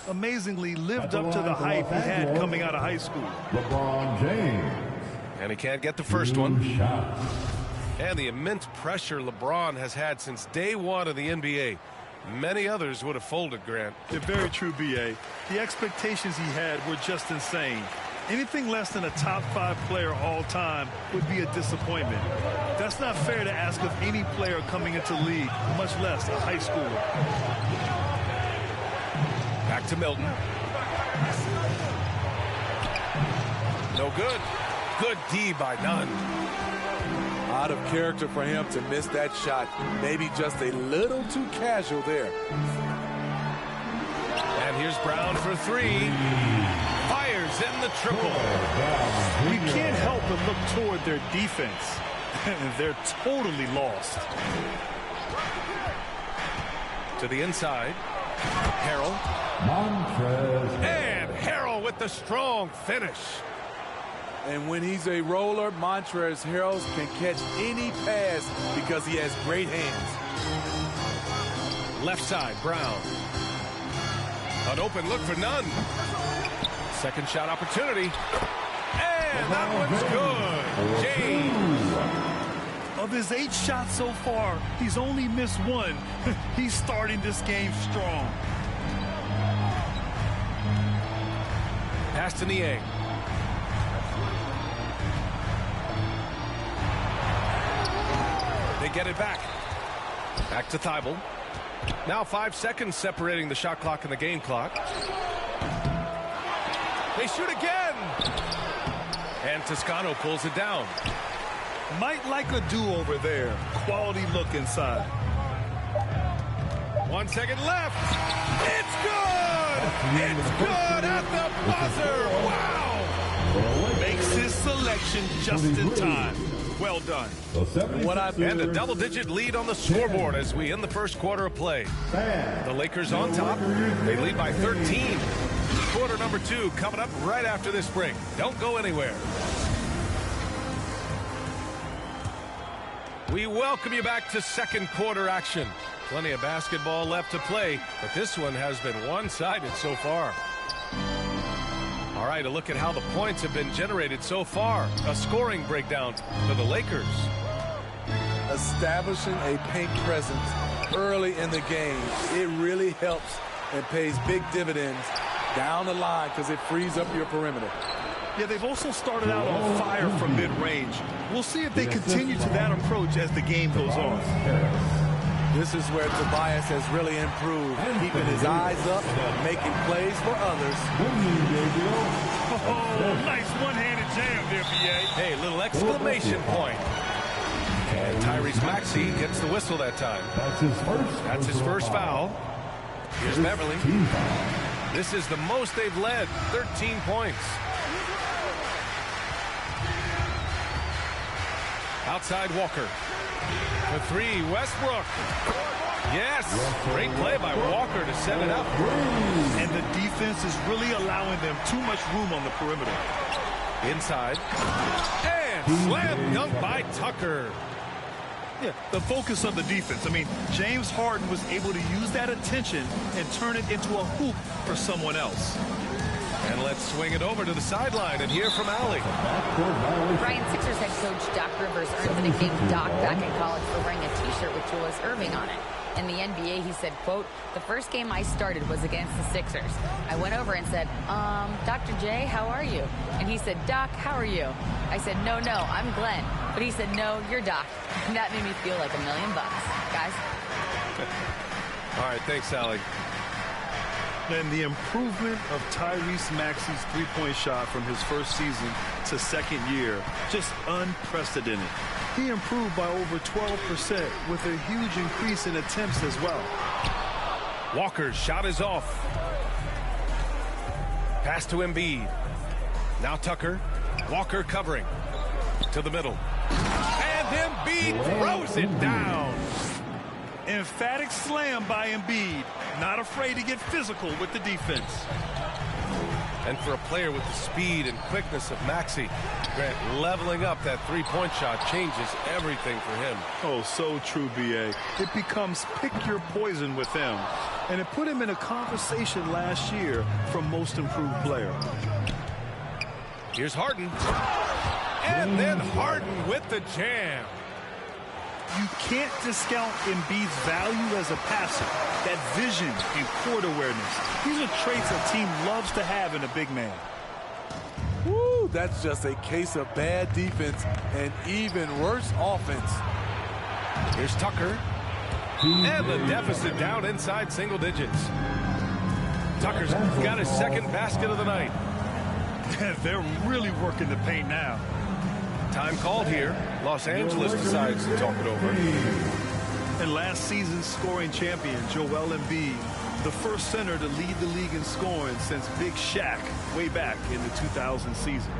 amazingly lived up to the hype he had coming out of high school. LeBron James. And he can't get the first one. And the immense pressure LeBron has had since day one of the NBA. Many others would have folded, Grant. Yeah, very true, B.A. The expectations he had were just insane. Anything less than a top 5 player all time would be a disappointment. That's not fair to ask of any player coming into the league, much less a high schooler. Back to Milton. No good. Good D by Nunn. Out of character for him to miss that shot. Maybe just a little too casual there. And here's Brown for 3. Fires in the triple. We can't help but look toward their defense. They're totally lost. To the inside. Harrell. Montrezl. And Harrell with the strong finish. And when he's a roller, Montrezl Harrell can catch any pass because he has great hands. Left side, Brown. An open look for Nunn. Second shot opportunity. And that one's good. James. Of his 8 shots so far, he's only missed 1. He's starting this game strong. Pass to Niang. They get it back. Back to Thibault. Now 5 seconds separating the shot clock and the game clock. They shoot again. And Toscano pulls it down. Might like a do-over there. Quality look inside. 1 second left. It's good. It's good at the buzzer. Wow. Makes his selection just in time. Well done. And a double-digit lead on the scoreboard as we end the first quarter of play. The Lakers on top. They lead by 13. Quarter number 2 coming up right after this break. Don't go anywhere. We welcome you back to second quarter action. Plenty of basketball left to play, but this one has been one-sided so far. All right, a look at how the points have been generated so far. A scoring breakdown for the Lakers. Establishing a paint presence early in the game, it really helps and pays big dividends down the line because it frees up your perimeter. Yeah, they've also started out on fire from mid-range. We'll see if they continue to that approach as the game goes on. This is where Tobias has really improved, keeping his eyes up, making plays for others. Oh, nice one-handed jam there, B.A. Hey, little exclamation point. And Tyrese Maxey gets the whistle that time. That's his first foul. Here's Beverly. This is the most they've led, 13 points. Outside Walker. For 3, Westbrook. Yes, great play by Walker to set it up. And the defense is really allowing them too much room on the perimeter. Inside. And slam dunk by Tucker. Yeah, the focus of the defense. I mean, James Harden was able to use that attention and turn it into a hoop for someone else. And let's swing it over to the sideline and hear from Allie. Brian, Sixers head coach Doc Rivers earned the nickname Doc back in college for wearing a T-shirt with Julius Erving on it. In the NBA, he said, quote, "The first game I started was against the Sixers. I went over and said, Dr. J, how are you?" And he said, "Doc, how are you?" I said, no, I'm Glenn." But he said, "No, you're Doc." And that made me feel like $1 million, guys. All right, thanks, Allie. And the improvement of Tyrese Maxey's three-point shot from his first season to second year, just unprecedented. He improved by over 12% with a huge increase in attempts as well. Walker's shot is off. Pass to Embiid. Now Tucker. Walker covering. To the middle. And Embiid throws it down. Emphatic slam by Embiid. Not afraid to get physical with the defense. And for a player with the speed and quickness of Maxey, Grant, leveling up that three-point shot changes everything for him. Oh, so true, B.A. It becomes pick your poison with him. And it put him in a conversation last year for most improved player. Here's Harden. And then Harden with the jam. You can't discount Embiid's value as a passer. That vision and court awareness. These are traits a team loves to have in a big man. Woo, that's just a case of bad defense and even worse offense. Here's Tucker. And the deficit down inside single digits. Tucker's got his second basket of the night. They're really working the paint now. Time called here. Los Angeles decides to talk it over. And last season's scoring champion, Joel Embiid, the first center to lead the league in scoring since Big Shaq way back in the 2000 season.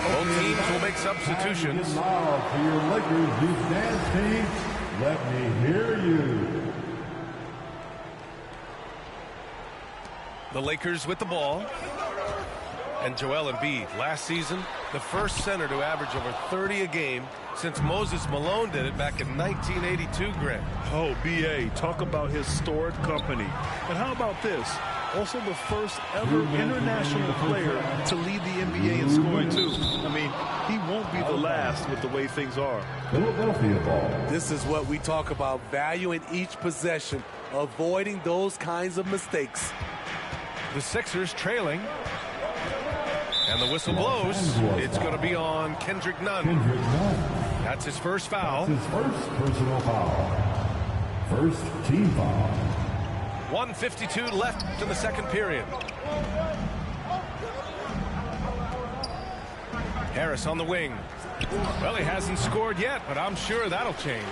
Both teams will make substitutions. Now for your Lakers, you dance team, let me hear you. The Lakers with the ball. And Joel Embiid, last season, the first center to average over 30 a game since Moses Malone did it back in 1982, Grant. Oh, B.A., talk about historic company. And how about this? Also the first ever international player to lead the NBA in scoring, too. I mean, he won't be the last with the way things are. Philadelphia ball. This is what we talk about, value in each possession, avoiding those kinds of mistakes. The Sixers trailing. And the whistle blows. It's going to be on Kendrick Nunn. That's his first foul. That's his first personal foul. First team foul. 1:52 left in the second period. Harris on the wing. Well, he hasn't scored yet, but I'm sure that'll change.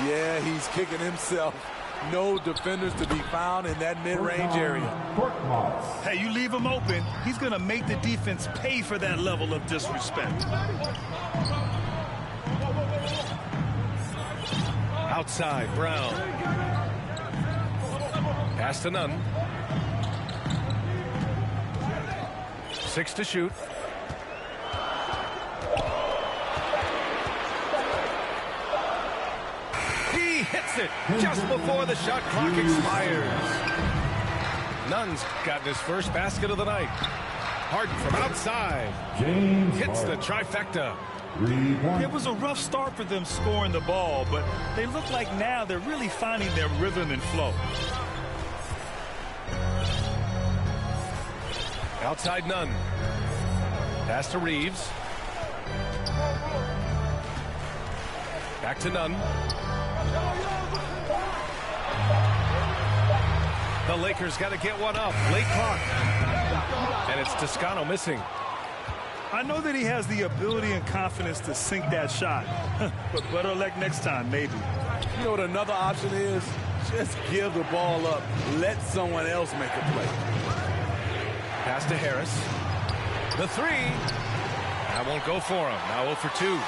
Yeah, he's kicking himself. No defenders to be found in that mid-range area. Hey, you leave him open, he's going to make the defense pay for that level of disrespect. Outside, Brown. Pass to Nunn. 6 to shoot. He hits it just before the shot clock expires. Nunn's gotten his first basket of the night. Harden from outside. James hits the trifecta. It was a rough start for them scoring the ball, but they look like now they're really finding their rhythm and flow. Outside Nunn. Pass to Reeves. Back to Nunn. The Lakers got to get one up. Late clock. And it's Toscano missing. I know that he has the ability and confidence to sink that shot, but better luck next time, maybe. You know what another option is? Just give the ball up. Let someone else make a play. Pass to Harris. The three. That won't go for him. Now 0 for 2.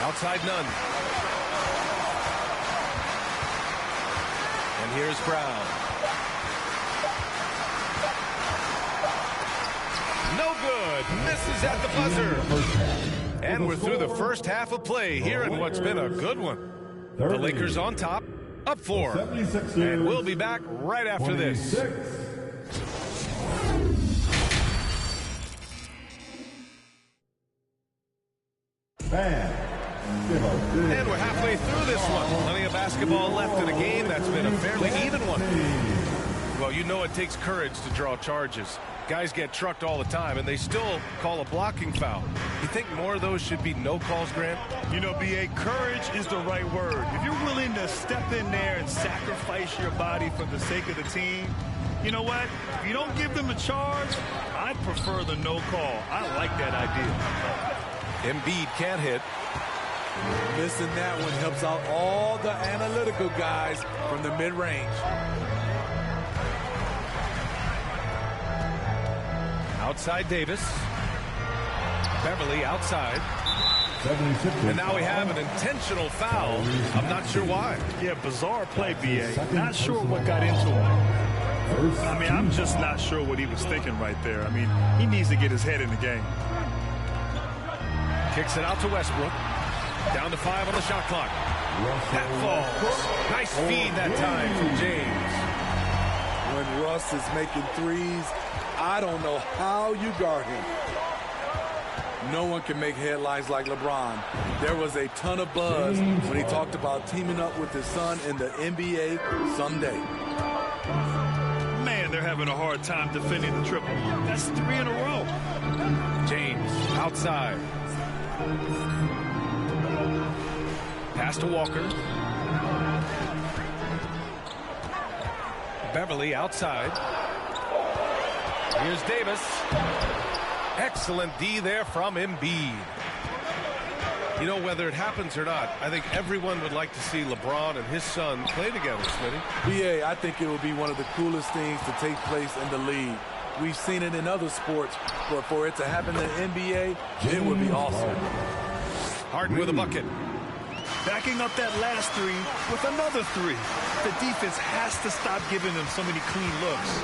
Outside Nunn. And here's Brown. No good. Misses at the buzzer. And we're through the first half of play here in what's been a good one. The Lakers on top, up 4. And we'll be back right after this. And we're halfway through this one. Plenty of basketball left in a game that's been a fairly even one. Well, you know it takes courage to draw charges. Guys get trucked all the time, and they still call a blocking foul. You think more of those should be no calls, Grant? You know, B.A., courage is the right word. If you're willing to step in there and sacrifice your body for the sake of the team, you know what? If you don't give them a charge, I prefer the no call. I like that idea. Embiid can't hit. Missing that one helps out all the analytical guys from the mid-range. outside Davis. Beverly outside. And now we have an intentional foul. I'm not sure why. Yeah, bizarre play, B.A. Not sure what got into him. I mean, I'm just not sure what he was thinking right there. I mean, he needs to get his head in the game. Kicks it out to Westbrook. Down to 5 on the shot clock. That falls. Nice feed that time from James. When Russ is making threes, I don't know how you guard him. No one can make headlines like LeBron. There was a ton of buzz when he talked about teaming up with his son in the NBA someday. Man, they're having a hard time defending the triple. That's 3 in a row. James outside. Pass to Walker. Beverly outside. Here's Davis. Excellent D there from Embiid. You know, whether it happens or not, I think everyone would like to see LeBron and his son play together, Smitty. BA, I think it would be one of the coolest things to take place in the league. We've seen it in other sports, but for it to happen in the NBA, it would be awesome. Harden with a bucket. Backing up that last three with another three. The defense has to stop giving them so many clean looks.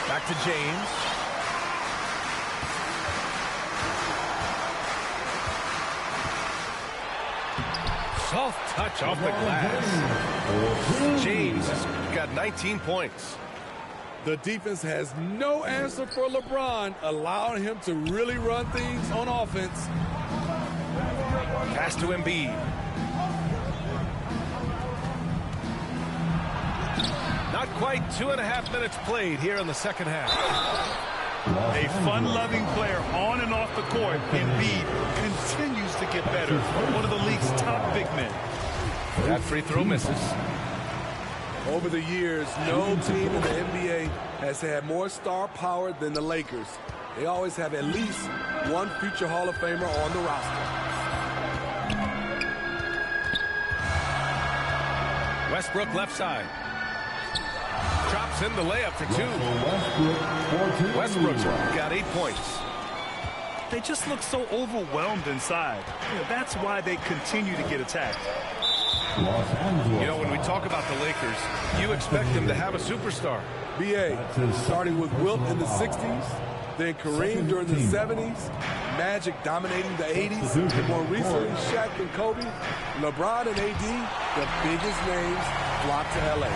Back to James. Soft touch off the glass. James has got 19 points. The defense has no answer for LeBron, allowing him to really run things on offense. Pass to Embiid. Not quite 2.5 minutes played here in the second half. A fun-loving player on and off the court, Embiid continues to get better. One of the league's top big men. That free throw misses. Over the years, no team in the NBA has had more star power than the Lakers. They always have at least one future Hall of Famer on the roster. Westbrook left side. Drops in the layup for 2. Westbrook's got 8 points. They just look so overwhelmed inside. You know, that's why they continue to get attacked. You know, when we talk about the Lakers, you expect them to have a superstar. B.A. starting with Wilt in the 60s, then Kareem during the 70s, Magic dominating the 80s, and more recently Shaq and Kobe, LeBron and AD, the biggest names flock to L.A.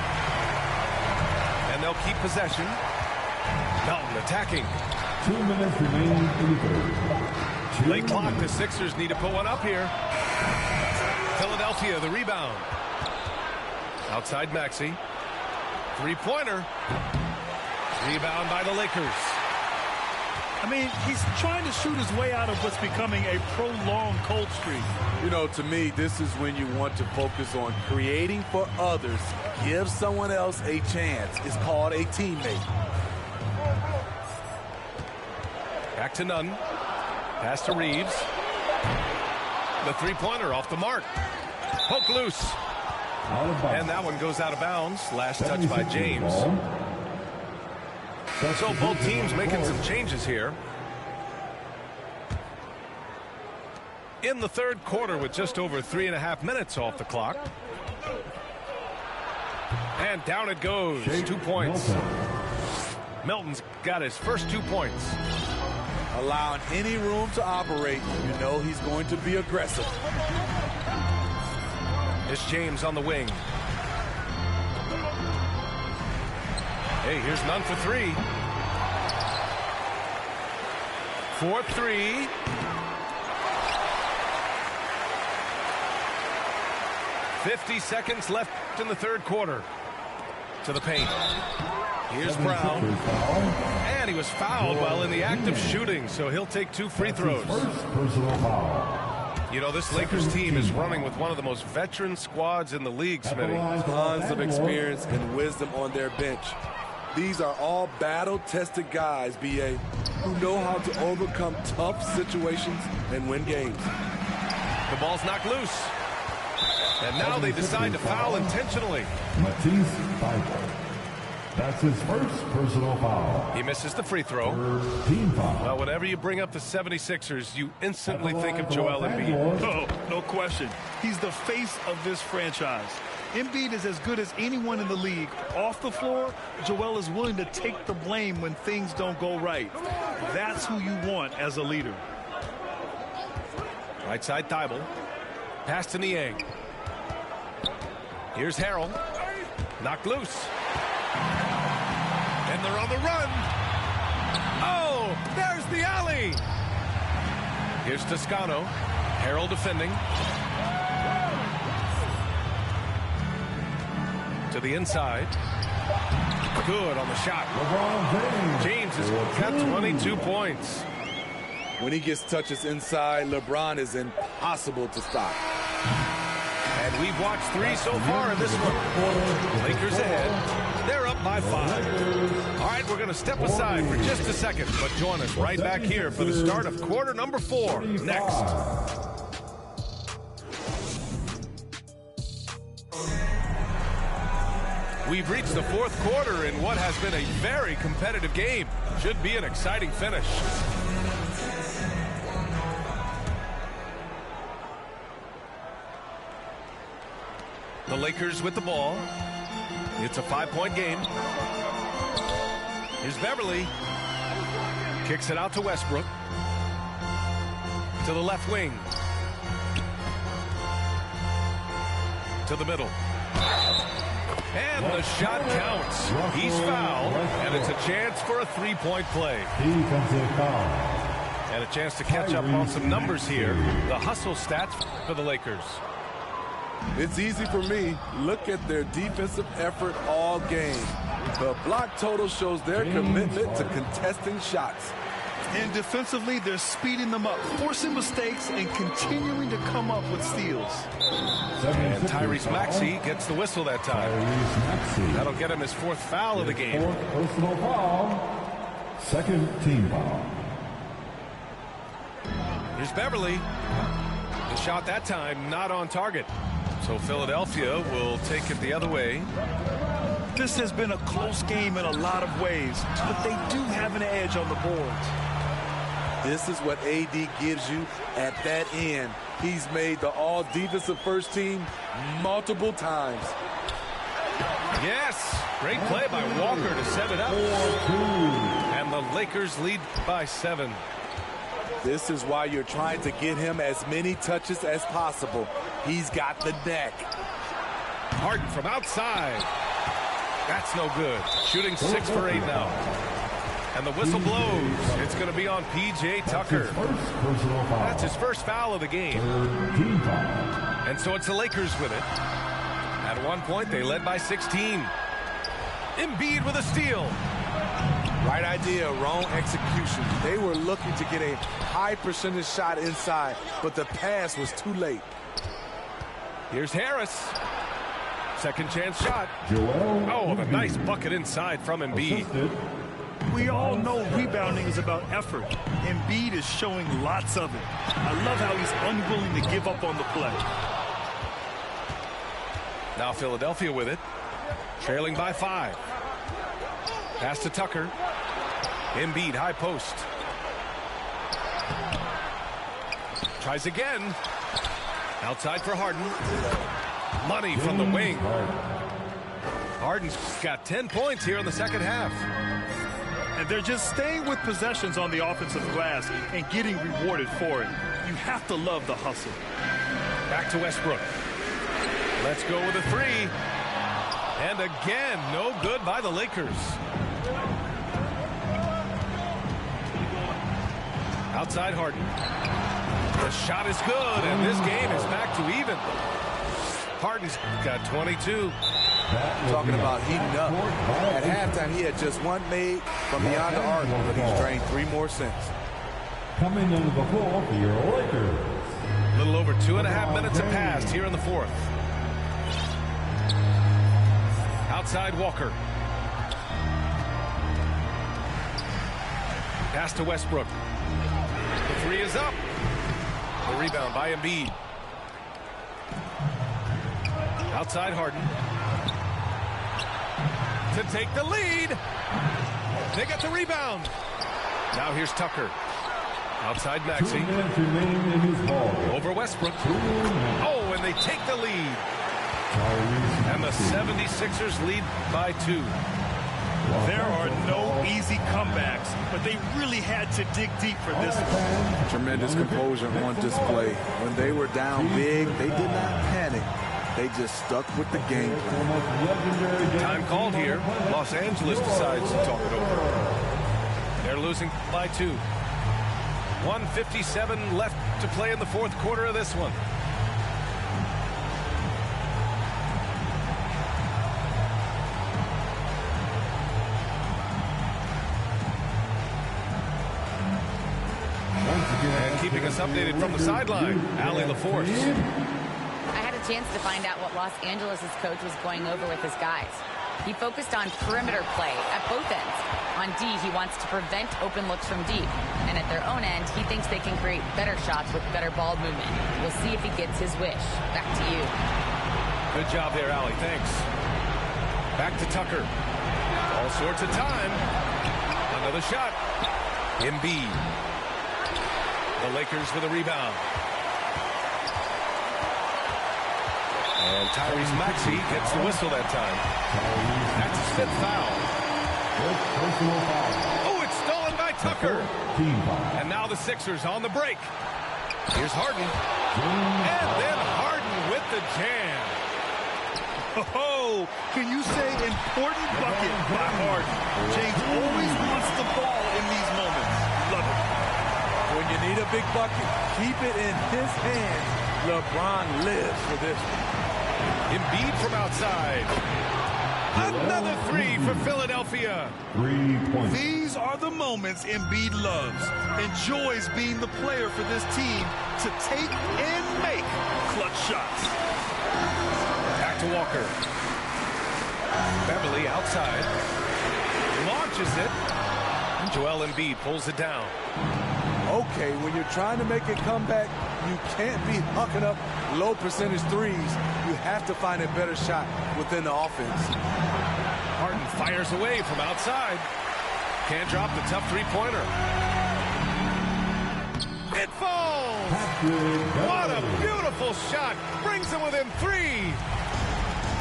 And they'll keep possession. Melton attacking. 2 minutes remaining in the third. Late clock, the Sixers need to put one up here. Philadelphia, the rebound. Outside Maxey. Three-pointer. Rebound by the Lakers. I mean, he's trying to shoot his way out of what's becoming a prolonged cold streak. You know, to me, this is when you want to focus on creating for others. Give someone else a chance. It's called a teammate. Back to Nunn. Pass to Reeves. The three-pointer off the mark. Poke loose. And that one goes out of bounds. Last touch by James. So both teams making some changes here. In the third quarter with just over 3.5 minutes off the clock. And down it goes. 2 points. Melton's got his first 2 points. Allowing any room to operate, you know he's going to be aggressive. It's James on the wing. Hey, here's Nunn for 3. 4-3. .50 seconds left in the third quarter. To the paint. Here's Brown. And he was fouled while in the act of shooting, so he'll take 2 free throws. You know, this Lakers team is running with one of the most veteran squads in the league, Smitty. Tons of experience and wisdom on their bench. These are all battle-tested guys, B.A., who know how to overcome tough situations and win games. The ball's knocked loose. And now they decide to foul intentionally. That's his first personal foul. He misses the free throw. Team foul. Well, whenever you bring up the 76ers, you instantly think of Joel Embiid. Oh, no question. He's the face of this franchise. Embiid is as good as anyone in the league. Off the floor, Joel is willing to take the blame when things don't go right. That's who you want as a leader. Right side Thibault. Pass to Niang. Here's Harrell. Knocked loose. And they're on the run. Oh, there's the alley. Here's Toscano. Harrell defending. To the inside. Good on the shot. James has got 22 points. When he gets touches inside, LeBron is impossible to stop. And we've watched 3 so far in this one. Lakers ahead. They're up by 5. All right, we're going to step aside for just a second, but join us right back here for the start of quarter number 4 next. We've reached the 4th quarter in what has been a very competitive game. Should be an exciting finish. The Lakers with the ball. It's a 5-point game. Here's Beverly. Kicks it out to Westbrook. To the left wing. To the middle. And the shot counts. He's fouled, and it's a chance for a 3-point play. Defensive foul. And a chance to catch up on some numbers here. The hustle stats for the Lakers. It's easy for me. Look at their defensive effort all game. The block total shows their commitment to contesting shots. And defensively, they're speeding them up, forcing mistakes, and continuing to come up with steals. And Tyrese Maxey gets the whistle that time. That'll get him his 4th foul of the game. 4th personal foul. 2nd team foul. Here's Beverly. The shot that time not on target. So Philadelphia will take it the other way. This has been a close game in a lot of ways, but they do have an edge on the boards. This is what AD gives you at that end. He's made the all-defensive first team multiple times. Yes, great play by Walker to set it up. 4-2. And the Lakers lead by 7. This is why you're trying to get him as many touches as possible. He's got the neck. Harden from outside. That's no good. Shooting 6 for 8 now. And the whistle blows. It's going to be on P.J. Tucker. That's his first foul of the game. And so it's the Lakers with it. At one point, they led by 16. Embiid with a steal. Right idea, wrong execution. They were looking to get a high percentage shot inside, but the pass was too late. Here's Harris. Second chance shot. Oh, the nice bucket inside from Embiid. We all know rebounding is about effort. Embiid is showing lots of it. I love how he's unwilling to give up on the play. Now Philadelphia with it. Trailing by 5. Pass to Tucker. Embiid, high post. Tries again. Outside for Harden. Money from the wing. Harden's got 10 points here in the second half. And they're just staying with possessions on the offensive glass and getting rewarded for it. You have to love the hustle. Back to Westbrook. Let's go with a 3. And again, no good by the Lakers. Outside Harden. The shot is good, and this game is back to even. Harden's got 22. Talking about heating up. At halftime, he had just one made from beyond the arc, but he's drained 3 more since. Coming into the floor for your Lakers. A little over 2.5 minutes have passed here in the 4th. Outside Walker. Pass to Westbrook. The 3 is up. The rebound by Embiid. Outside Harden. to take the lead. They get the rebound. Now here's Tucker. Outside Maxey. Over Westbrook. Oh, and they take the lead. And the 76ers lead by 2. There are no easy comebacks, but they really had to dig deep for this one. Tremendous composure on display. When they were down big, they did not panic. They just stuck with the game plan. Time called here. Los Angeles decides to talk it over. They're losing by 2. 1:57 left to play in the fourth quarter of this one. And keeping us updated from the sideline, Allie LaForce. I had a chance to find out what Los Angeles' coach was going over with his guys. He focused on perimeter play at both ends. On D, he wants to prevent open looks from deep. And at their own end, he thinks they can create better shots with better ball movement. We'll see if he gets his wish. Back to you. Good job there, Allie. Thanks. Back to Tucker. All sorts of time. Another shot. Embiid. The Lakers with a rebound. And Tyrese Maxey gets the whistle that time. That's his 5th foul. Oh, it's stolen by Tucker. And now the Sixers on the break. Here's Harden. And then Harden with the jam. Oh, can you say important bucket by Harden? James always wants the ball in these moments. Love it. When you need a big bucket, keep it in his hands. LeBron lives for this one. Embiid from outside. Another 3 for Philadelphia. 3 points. These are the moments Embiid loves. Enjoys being the player for this team to take and make clutch shots. Back to Walker. Beverly outside. Launches it. And Joel Embiid pulls it down. Okay, when you're trying to make a comeback, you can't be hucking up low percentage threes. You have to find a better shot within the offense. Harden fires away from outside. Can't drop the tough three-pointer. It falls! What a beautiful shot! Brings him within 3.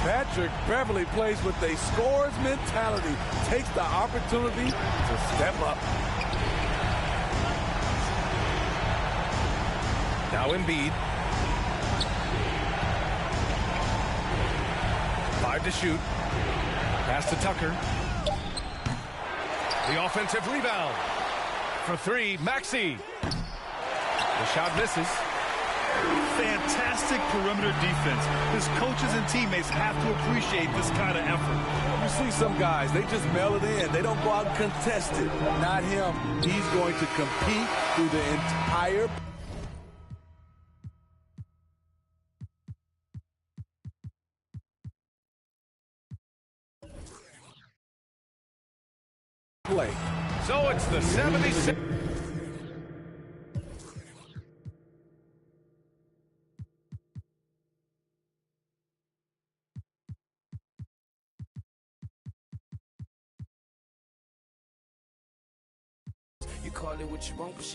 Patrick Beverly plays with a scorer's mentality. Takes the opportunity to step up. Now Embiid. 5 to shoot. Pass to Tucker. The offensive rebound. For 3, Maxey. The shot misses. Fantastic perimeter defense. His coaches and teammates have to appreciate this kind of effort. You see some guys, they just mail it in. They don't go out and contest it. Not him. He's going to compete through the entire play. So it's the 76. You call it what you want, but